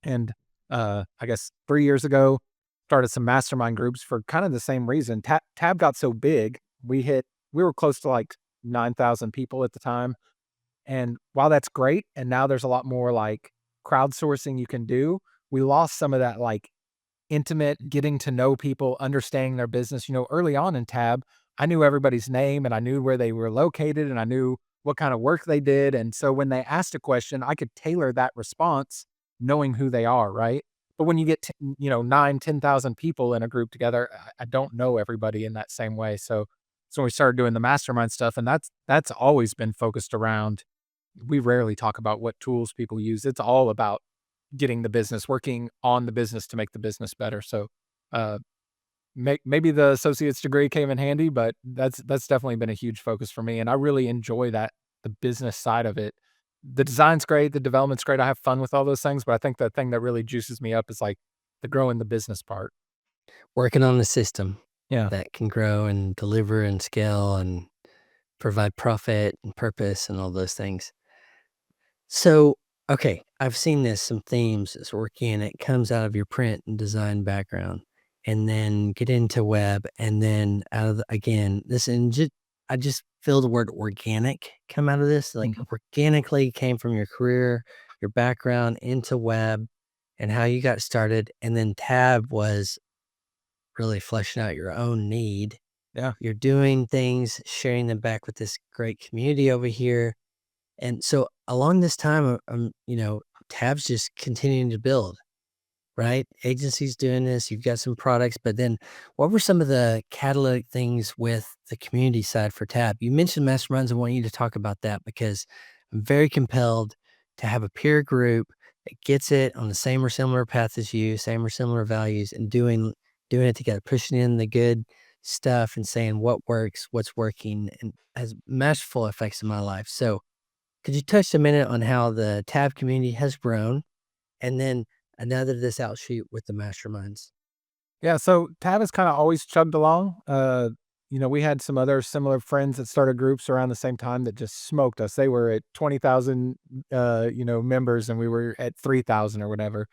And I guess 3 years ago, started some mastermind groups for kind of the same reason. Tab got so big, we were close to like 9,000 people at the time, and while that's great, and now there's a lot more like crowdsourcing you can do, we lost some of that like intimate getting to know people, understanding their business. Early on in Tab, I knew everybody's name and I knew where they were located and I knew what kind of work they did. And so when they asked a question, I could tailor that response knowing who they are, right? But when you get, 9, 10,000 people in a group together, I don't know everybody in that same way. So we started doing the mastermind stuff, and that's always been focused around we rarely talk about what tools people use. It's all about getting the business, working on the business to make the business better. So, uh, maybe the associate's degree came in handy, but that's definitely been a huge focus for me, and I really enjoy that the business side of it. The design's great, the development's great. I have fun with all those things, but I think the thing that really juices me up is like the growing the business part. Working on a system Yeah. that can grow and deliver and scale and provide profit and purpose and all those things. So, okay, I've seen this, some themes, it's organic, comes out of your print and design background, and then get into web, and then out of the, again, this and just I just feel the word organic come out of this, like Mhm. organically came from your career, your background into web and how you got started. And then tab was really fleshing out your own need. Yeah. You're doing things, sharing them back with this great community over here. And so along this time, tabs just continuing to build, right? Agencies doing this, you've got some products, but then what were some of the catalytic things with the community side for Tab? You mentioned masterminds. I want you to talk about that because I'm very compelled to have a peer group that gets it on the same or similar path as you, same or similar values, and doing it together, pushing in the good stuff and saying what works, what's working, and has masterful effects in my life. So could you touch a minute on how the Tab community has grown and then another this outshoot with the masterminds? Yeah, so Tab has kinda always chugged along. We had some other similar friends that started groups around the same time that just smoked us. They were at 20,000, members, and we were at 3,000 or whatever.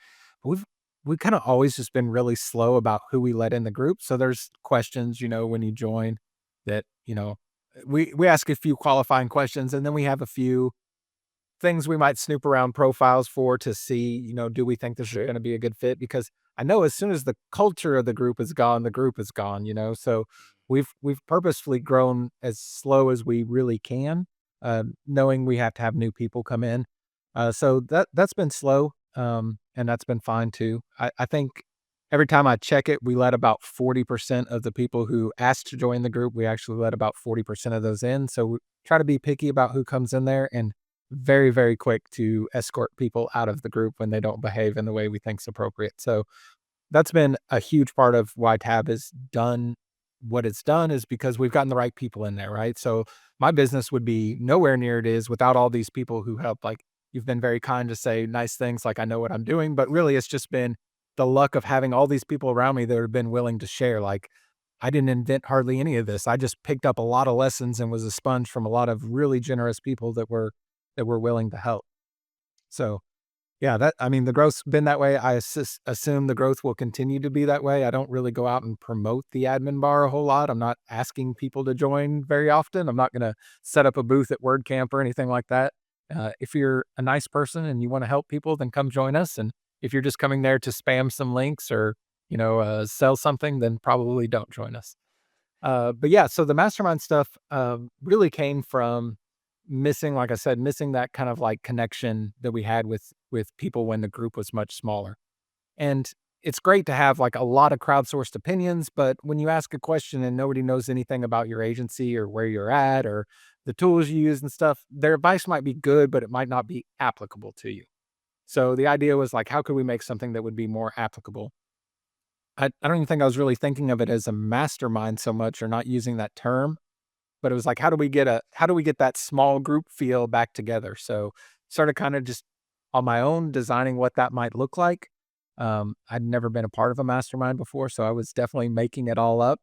We've kinda always just been really slow about who we let in the group. So there's questions, when you join that, we ask a few qualifying questions, and then we have a few things we might snoop around profiles for to see, do we think this is Sure. gonna be a good fit? Because I know as soon as the culture of the group is gone, the group is gone. So we've purposefully grown as slow as we really can, knowing we have to have new people come in. So that's been slow. and that's been fine too. I think every time I check it, we let about 40% of the people who asked to join the group, we actually let about 40% of those in. So we try to be picky about who comes in there and very, very quick to escort people out of the group when they don't behave in the way we think is appropriate. So that's been a huge part of why Tab has done what it's done is because we've gotten the right people in there, right? So my business would be nowhere near it is without all these people who help. Like you've been very kind to say nice things like I know what I'm doing, but really it's just been the luck of having all these people around me that have been willing to share. Like I didn't invent hardly any of this. I just picked up a lot of lessons and was a sponge from a lot of really generous people that were willing to help. So yeah, that I mean, the growth's been that way. I assume the growth will continue to be that way. I don't really go out and promote the admin bar a whole lot. I'm not asking people to join very often. I'm not gonna set up a booth at WordCamp or anything like that. If you're a nice person and you wanna help people, then come join us, and if you're just coming there to spam some links or, sell something, then probably don't join us. But yeah, so the mastermind stuff really came from missing, like I said, missing that kind of like connection that we had with people when the group was much smaller. And it's great to have like a lot of crowdsourced opinions, but when you ask a question and nobody knows anything about your agency or where you're at or the tools you use and stuff, their advice might be good, but it might not be applicable to you. So the idea was like, how could we make something that would be more applicable? I don't even think I was really thinking of it as a mastermind so much or not using that term, but it was like, how do we get that small group feel back together? So started kind of just on my own designing what that might look like. I'd never been a part of a mastermind before, so I was definitely making it all up.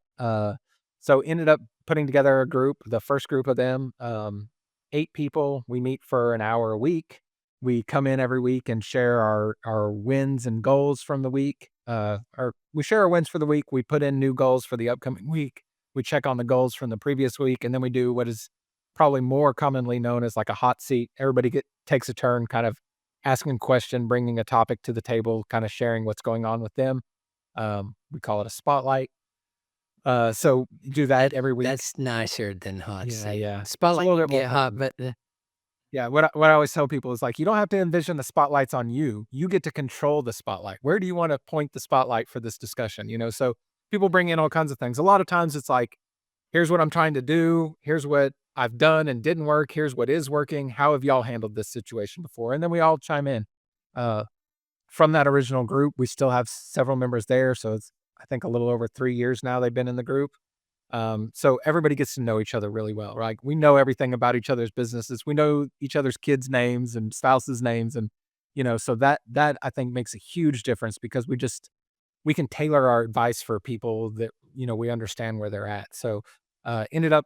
So ended up putting together a group, the first group of them, 8 people. We meet for an hour a week. We come in every week and share our wins and goals from the week. Or we share our wins for the week. We put in new goals for the upcoming week. We check on the goals from the previous week, and then we do what is probably more commonly known as like a hot seat. Everybody takes a turn, kind of asking a question, bringing a topic to the table, kind of sharing what's going on with them. We call it a spotlight. So you do that That every week. that's nicer than hot Yeah, seat. yeah. It's a Spotlight little can bit more get hot, personal. but, Yeah, what I always tell people is like, you don't have to envision the spotlights on you. You get to control the spotlight. Where do you want to point the spotlight for this discussion? So people bring in all kinds of things. A lot of times it's like, here's what I'm trying to do. Here's what I've done and didn't work. Here's what is working. How have y'all handled this situation before? And then we all chime in. Uh, from that original group, we still have several members there. So it's, I think, a little over 3 years now they've been in the group. So everybody gets to know each other really well, right? We know everything about each other's businesses. We know each other's kids' names and spouses' names, and so that I think makes a huge difference because we can tailor our advice for people that we understand where they're at. So ended up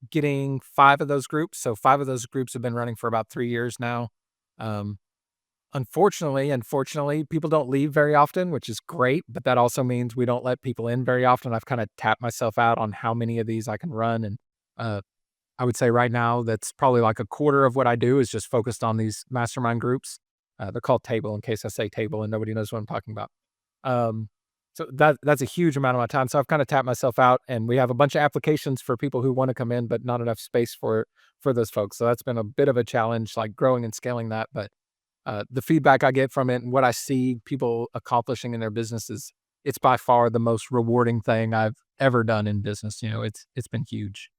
getting 5 of those groups. So 5 of those groups have been running for about 3 years now. Um, unfortunately, people don't leave very often, which is great, but that also means we don't let people in very often. I've kind of tapped myself out on how many of these I can run. And uh, I would say right now, that's probably like a quarter of what I do is just focused on these mastermind groups. They're called table in case I say table and nobody knows what I'm talking about. Um, so that's a huge amount of my time. So I've kind of tapped myself out, and we have a bunch of applications for people who want to come in, but not enough space for those folks. So that's been a bit of a challenge, like growing and scaling that. But the feedback I get from it and what I see people accomplishing in their businesses, it's by far the most rewarding thing I've ever done in business. It's been huge.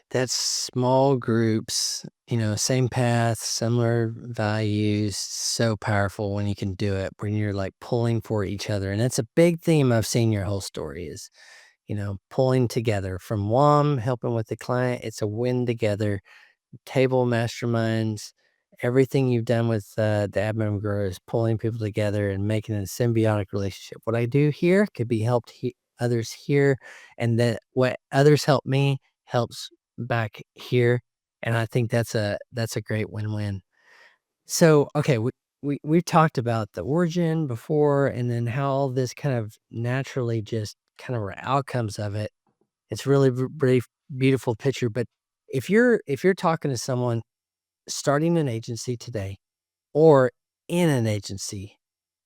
that's small groups, same path, similar values, so powerful when you can do it, when you're, like, pulling for each other, and it's a big theme I've seen your whole story is, pulling together from WOM, helping with the client, it's a win together. Table masterminds, everything you've done with the admin grow is pulling people together and making a symbiotic relationship. What I do here could be helped others here, and that what others help me helps back here. And I think that's a great win-win. So, okay, we've talked about the origin before, and then how all this kind of naturally just kind of were outcomes of it. It's really brief, beautiful picture. But if you're talking to someone starting an agency today or in an agency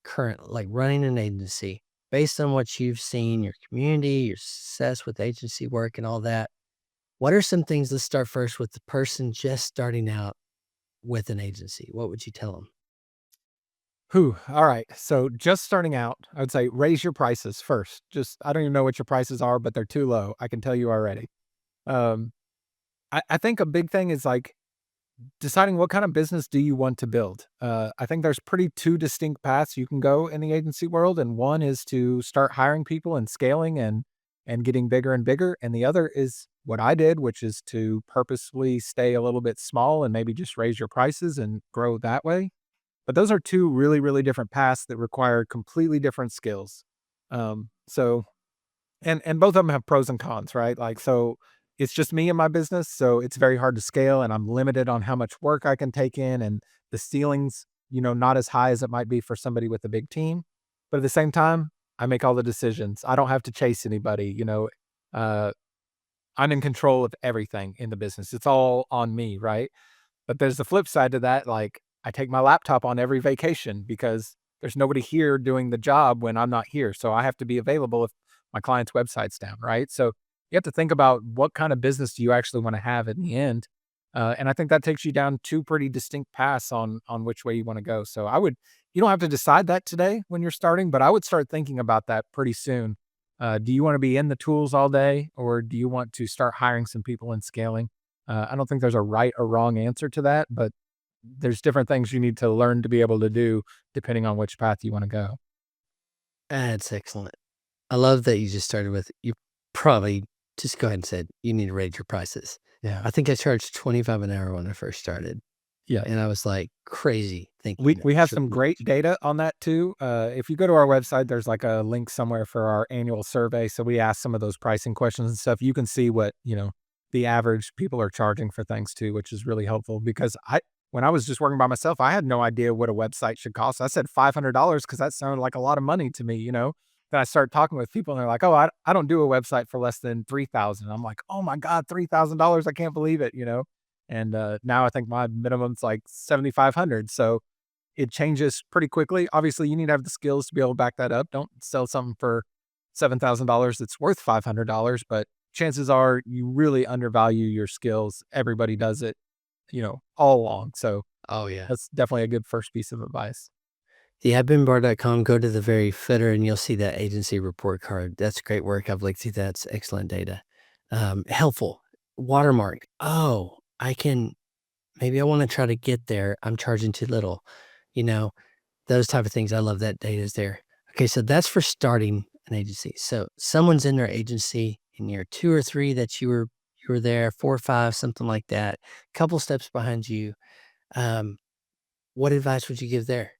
current, like running an agency, based on what you've seen, your community, your success with agency work and all that, what are some things? Let's start first with the person just starting out with an agency. What would you tell them? Whew, all right. So just starting out, I would say raise your prices first. Just I don't even know what your prices are, but they're too low. I can tell you already. Um, I think a big thing is like deciding what kind of business do you want to build. I think there's pretty two distinct paths you can go in the agency world, and one is to start hiring people and scaling and getting bigger and bigger, and the other is what I did, which is to purposefully stay a little bit small and maybe just raise your prices and grow that way. But those are two really, really different paths that require completely different skills. So and both of them have pros and cons, right? Like, so it's just me and my business, so it's very hard to scale, and I'm limited on how much work I can take in, and the ceiling's, not as high as it might be for somebody with a big team. But at the same time, I make all the decisions. I don't have to chase anybody. Uh, I'm in control of everything in the business. It's all on me, right? But there's the flip side to that, like, I take my laptop on every vacation because there's nobody here doing the job when I'm not here, so I have to be available if my client's website's down, right? So, you have to think about what kind of business do you actually wanna have in the end, and I think that takes you down 2 pretty distinct paths on which way you wanna go, so you don't have to decide that today when you're starting, but I would start thinking about that pretty soon. Do you wanna be in the tools all day, or do you want to start hiring some people and scaling? I don't think there's a right or wrong answer to that, but there's different things you need to learn to be able to do depending on which path you wanna go. That's excellent. I love that you just started with you probably just go ahead and said you need to raise your prices. Yeah. I think I charged 25 an hour when I first started, Yeah. and I was like crazy thinking We that have was some really great much. data on that too. If you go to our website, there's like a link somewhere for our annual survey. So we ask some of those pricing questions and stuff. You can see what, the average people are charging for things too, which is really helpful because when I was just working by myself, I had no idea what a website should cost. I said $500 because that sounded like a lot of money to me. Then I started talking with people and they're like, oh, I don't do a website for less than 3,000. I'm like, oh my God, $3,000. I can't believe it. And now I think my minimum's like 7,500. So, it changes pretty quickly. Obviously, you need to have the skills to be able to back that up. Don't sell something for $7,000 that's worth $500, but chances are you really undervalue your skills. Everybody does it, all along. So Oh, yeah. that's definitely a good first piece of advice. Yeah, adminbar.com, go to the very footer and you'll see that agency report card. That's great work. I've looked through that. It's excellent data. Helpful. Watermark. Oh, maybe I want to try to get there. I'm charging too little. You know, those type of things. I love that data is there. Okay, so that's for starting an agency. So someone's in their agency in year 2 or 3 that you were there, 4 or 5, something like that. Couple steps behind you. Um, what advice would you give there?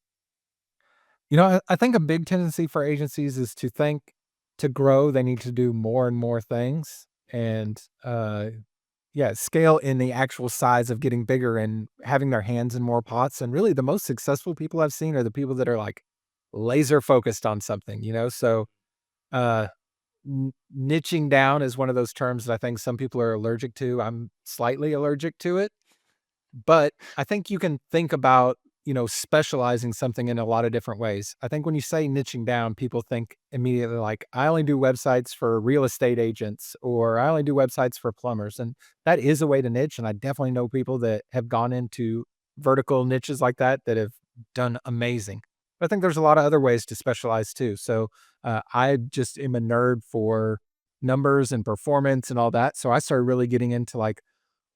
I think a big tendency for agencies is to think to grow, they need to do more and more things. And yeah, scale in the actual size of getting bigger and having their hands in more pots, and really the most successful people I've seen are the people that are, like, laser focused on something? So, uh, n niching down is one of those terms that I think some people are allergic to. I'm slightly allergic to it. But I think you can think about, specializing something in a lot of different ways. I think when you say niching down, people think immediately like, I only do websites for real estate agents or I only do websites for plumbers. And that is a way to niche. And I definitely know people that have gone into vertical niches like that have done amazing. But I think there's a lot of other ways to specialize too. So I just am a nerd for numbers and performance and all that. So I started really getting into like,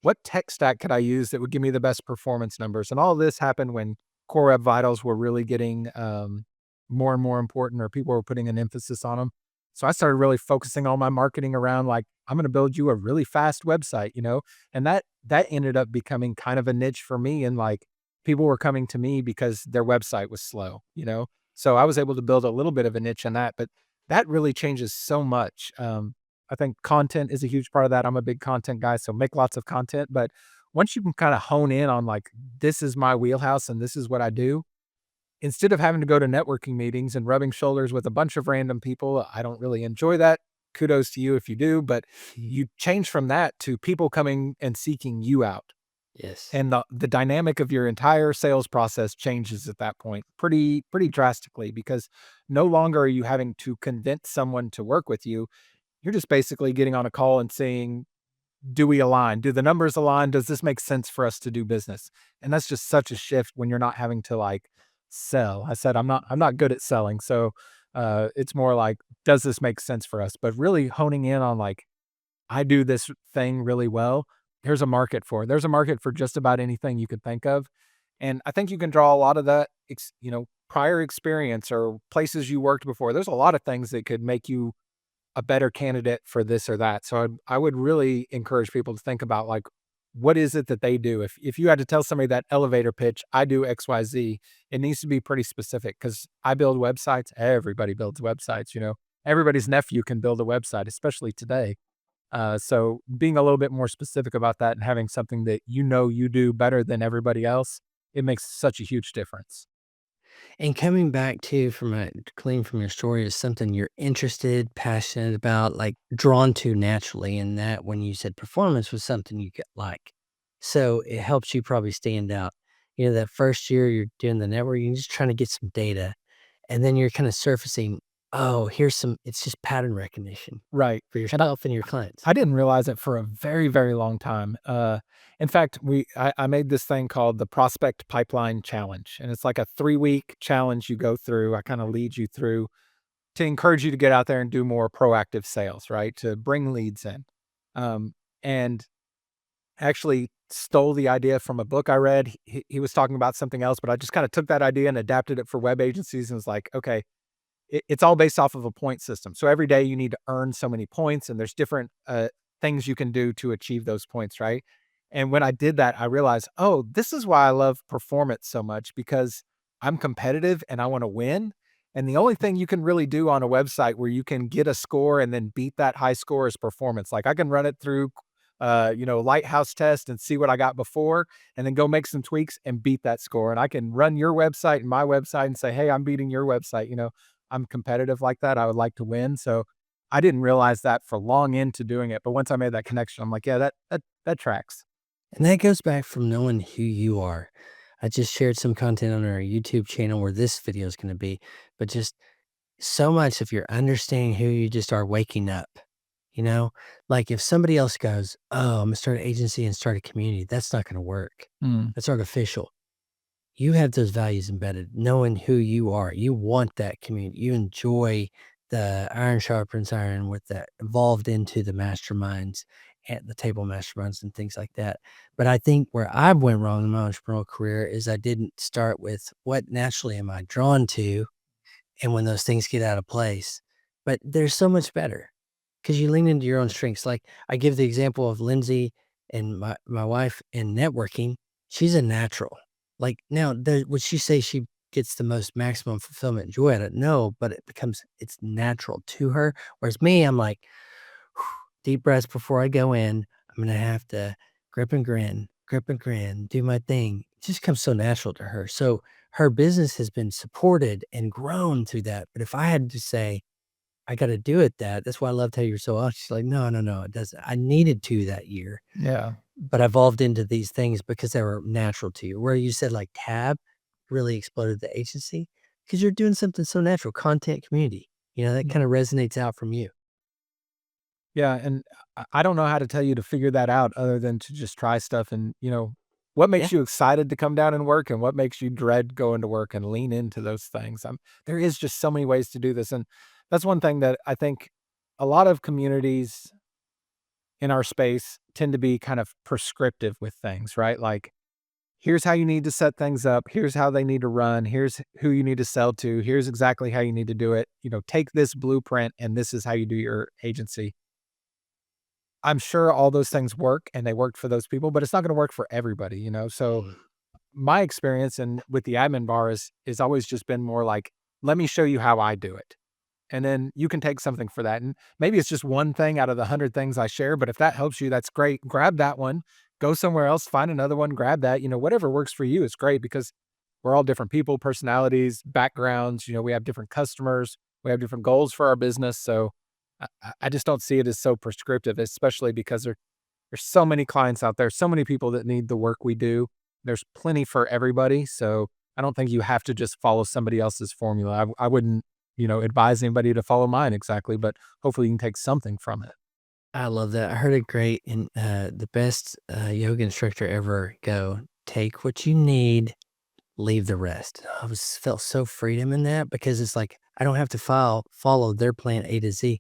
what tech stack could I use that would give me the best performance numbers? And all this happened when Core Web Vitals were really getting more and more important, or people were putting an emphasis on them. So I started really focusing all my marketing around like, I'm going to build you a really fast website, and that ended up becoming kind of a niche for me. And like people were coming to me because their website was slow. So I was able to build a little bit of a niche in that, but that really changes so much. I think content is a huge part of that. I'm a big content guy, so make lots of content. But once you can kind of hone in on like, this is my wheelhouse and this is what I do, instead of having to go to networking meetings and rubbing shoulders with a bunch of random people, I don't really enjoy that. Kudos to you if you do, but you change from that to people coming and seeking you out. Yes. And the dynamic of your entire sales process changes at that point pretty drastically because no longer are you having to convince someone to work with you. You're just basically getting on a call and saying, "Do we align? Do the numbers align? Does this make sense for us to do business?" And that's just such a shift when you're not having to, like, sell. I said, I'm not good at selling. So it's more like, does this make sense for us? But really honing in on like, I do this thing really well. There's a market for it. There's a market for just about anything you could think of. And I think you can draw a lot of that, prior experience or places you worked before. There's a lot of things that could make you a better candidate for this or that. So I would really encourage people to think about like, what is it that they do? If you had to tell somebody that elevator pitch, I do XYZ, it needs to be pretty specific because I build websites. Everybody builds websites, everybody's nephew can build a website, especially today. So being a little bit more specific about that and having something that you do better than everybody else, it makes such a huge difference. And coming back to from a clean from your story is something you're interested, passionate about, like drawn to naturally. And that when you said performance was something you get like. So it helps you probably stand out. That first year you're doing the networking, you're just trying to get some data. And then you're kind of surfacing, oh, it's just pattern recognition Right. for And yourself and your clients. I didn't realize it for a very, very long time. In fact, I made this thing called the Prospect Pipeline Challenge, and it's like a 3-week challenge you go through. I kind of lead you through to encourage you to get out there and do more proactive sales, right? To bring leads in. And actually stole the idea from a book I read. He was talking about something else, but I just kind of took that idea and adapted it for web agencies and was like, okay, it's all based off of a point system. So every day you need to earn so many points, and there's different things you can do to achieve those points, right? And when I did that, I realized, oh, this is why I love performance so much because I'm competitive and I want to win. And the only thing you can really do on a website where you can get a score and then beat that high score is performance. Like I can run it through, lighthouse test and see what I got before, and then go make some tweaks and beat that score. And I can run your website and my website and say, hey, I'm beating your website. I'm competitive like that. I would like to win. So I didn't realize that for long into doing it. But once I made that connection, I'm like, yeah, that tracks. And that goes back from knowing who you are. I just shared some content on our YouTube channel where this video is going to be, but just so much of your understanding who you just are waking up, you know? Like if somebody else goes, oh, I'm gonna start an agency and start a community, that's not gonna work. Mm, That's artificial. You have those values embedded, knowing who you are. You want that community. You enjoy the iron sharpens iron with that evolved into the masterminds at the table masterminds and things like that. But I think where I went wrong in my entrepreneurial career is I didn't start with what naturally am I drawn to and when those things get out of place. But they're so much better because you lean into your own strengths. Like I give the example of Lindsay and my wife in networking. She's a natural. Like now, would she say she gets the most maximum fulfillment and joy out of it? No, but it's natural to her. Whereas me, I'm like, deep breaths before I go in. I'm gonna have to grip and grin, do my thing. It just comes so natural to her. So her business has been supported and grown through that. But if I had to say, I got to do it that's why I loved how you're so honest. She's like, no, no, no, it doesn't. I needed to that year, yeah. but I evolved into these things because they were natural to you. Where you said like tab really exploded the agency because you're doing something so natural, content community. That kind of resonates out from you. Yeah, and I don't know how to tell you to figure that out other than to just try stuff and, what Yeah. makes you excited to come down and work and what makes you dread going to work and lean into those things. There is just so many ways to do this, and that's one thing that I think a lot of communities in our space tend to be kind of prescriptive with things, right? Like, here's how you need to set things up, here's how they need to run, here's who you need to sell to, here's exactly how you need to do it. Take this blueprint and this is how you do your agency. I'm sure all those things work and they worked for those people, but it's not gonna work for everybody? So Mm. my experience and with the admin bar is always just been more like, let me show you how I do it. And then you can take something for that. And maybe it's just one thing out of the 100 things I share, but if that helps you, that's great. Grab that one, go somewhere else, find another one, grab that. Whatever works for you is great because we're all different people, personalities, backgrounds. We have different customers, we have different goals for our business. So I just don't see it as so prescriptive, especially because there's so many clients out there, so many people that need the work we do. There's plenty for everybody. So I don't think you have to just follow somebody else's formula. I wouldn't, advise anybody to follow mine exactly, but hopefully you can take something from it. I love that. I heard it great. And the best yoga instructor ever go take what you need, leave the rest. I felt so freedom in that because it's like I don't have to follow their plan A to Z.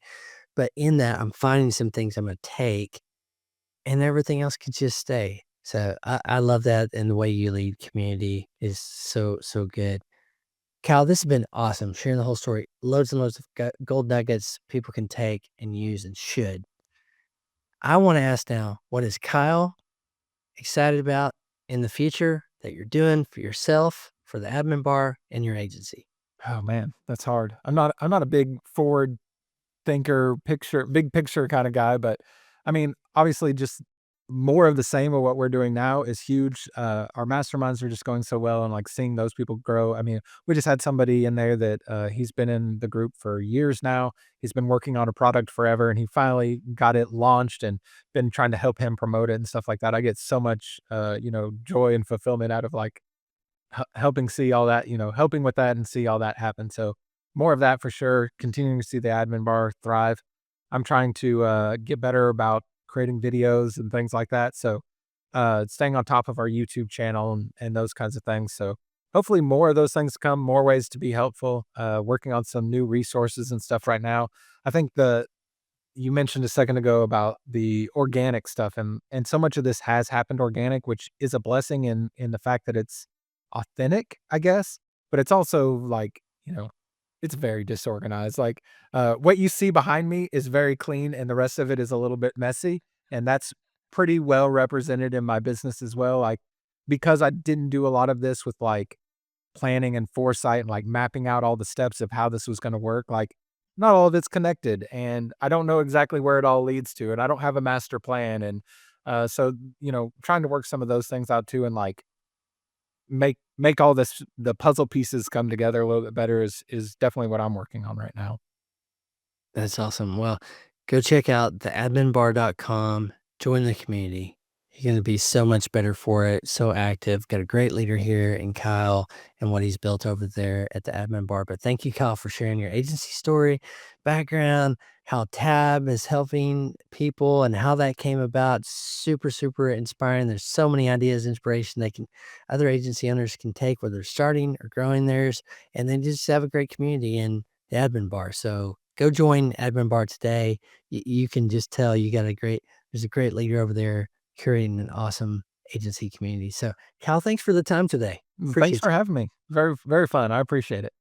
But in that, I'm finding some things I'm gonna take, and everything else could just stay. So I love that, and the way you lead community is so good. Kyle, this has been awesome. Sharing the whole story, loads and loads of gold nuggets people can take and use and should. I want to ask now, what is Kyle excited about in the future that you're doing for yourself, for the admin bar, and your agency? Oh man, that's hard. I'm not a big forward thinker, big picture kind of guy, but I mean, obviously just more of the same of what we're doing now is huge. Our masterminds are just going so well and like seeing those people grow. I mean, we just had somebody in there that he's been in the group for years now. He's been working on a product forever and he finally got it launched and been trying to help him promote it and stuff like that. I get so much joy and fulfillment out of like helping see all that, helping with that and see all that happen. So more of that for sure. Continuing to see the admin bar thrive. I'm trying to get better about creating videos and things like that. So staying on top of our YouTube channel and those kinds of things. So hopefully more of those things come, more ways to be helpful. Working on some new resources and stuff right now. I think the you mentioned a second ago about the organic stuff and so much of this has happened organic, which is a blessing in the fact that it's authentic, I guess, but it's also like, it's very disorganized. Like what you see behind me is very clean and the rest of it is a little bit messy. And that's pretty well represented in my business as well. Like because I didn't do a lot of this with like planning and foresight and like mapping out all the steps of how this was going to work, like not all of it's connected and I don't know exactly where it all leads to and I don't have a master plan and so trying to work some of those things out too and like make all this the puzzle pieces come together a little bit better is definitely what I'm working on right now. That's awesome. Well, go check out theadminbar.com, join the community. You're going to be so much better for it, so active. Got a great leader here in Kyle and what he's built over there at the admin bar. But thank you, Kyle, for sharing your agency story, background, how Tab is helping people and how that came about. Super, super inspiring. There's so many ideas, inspiration other agency owners can take, whether they're starting or growing theirs, and then just have a great community in the admin bar. So go join admin bar today. You can just tell there's a great leader over there curating an awesome agency community. So Cal, thanks for the time today. Thanks Appreciate for having me. Very, very fun. I appreciate it.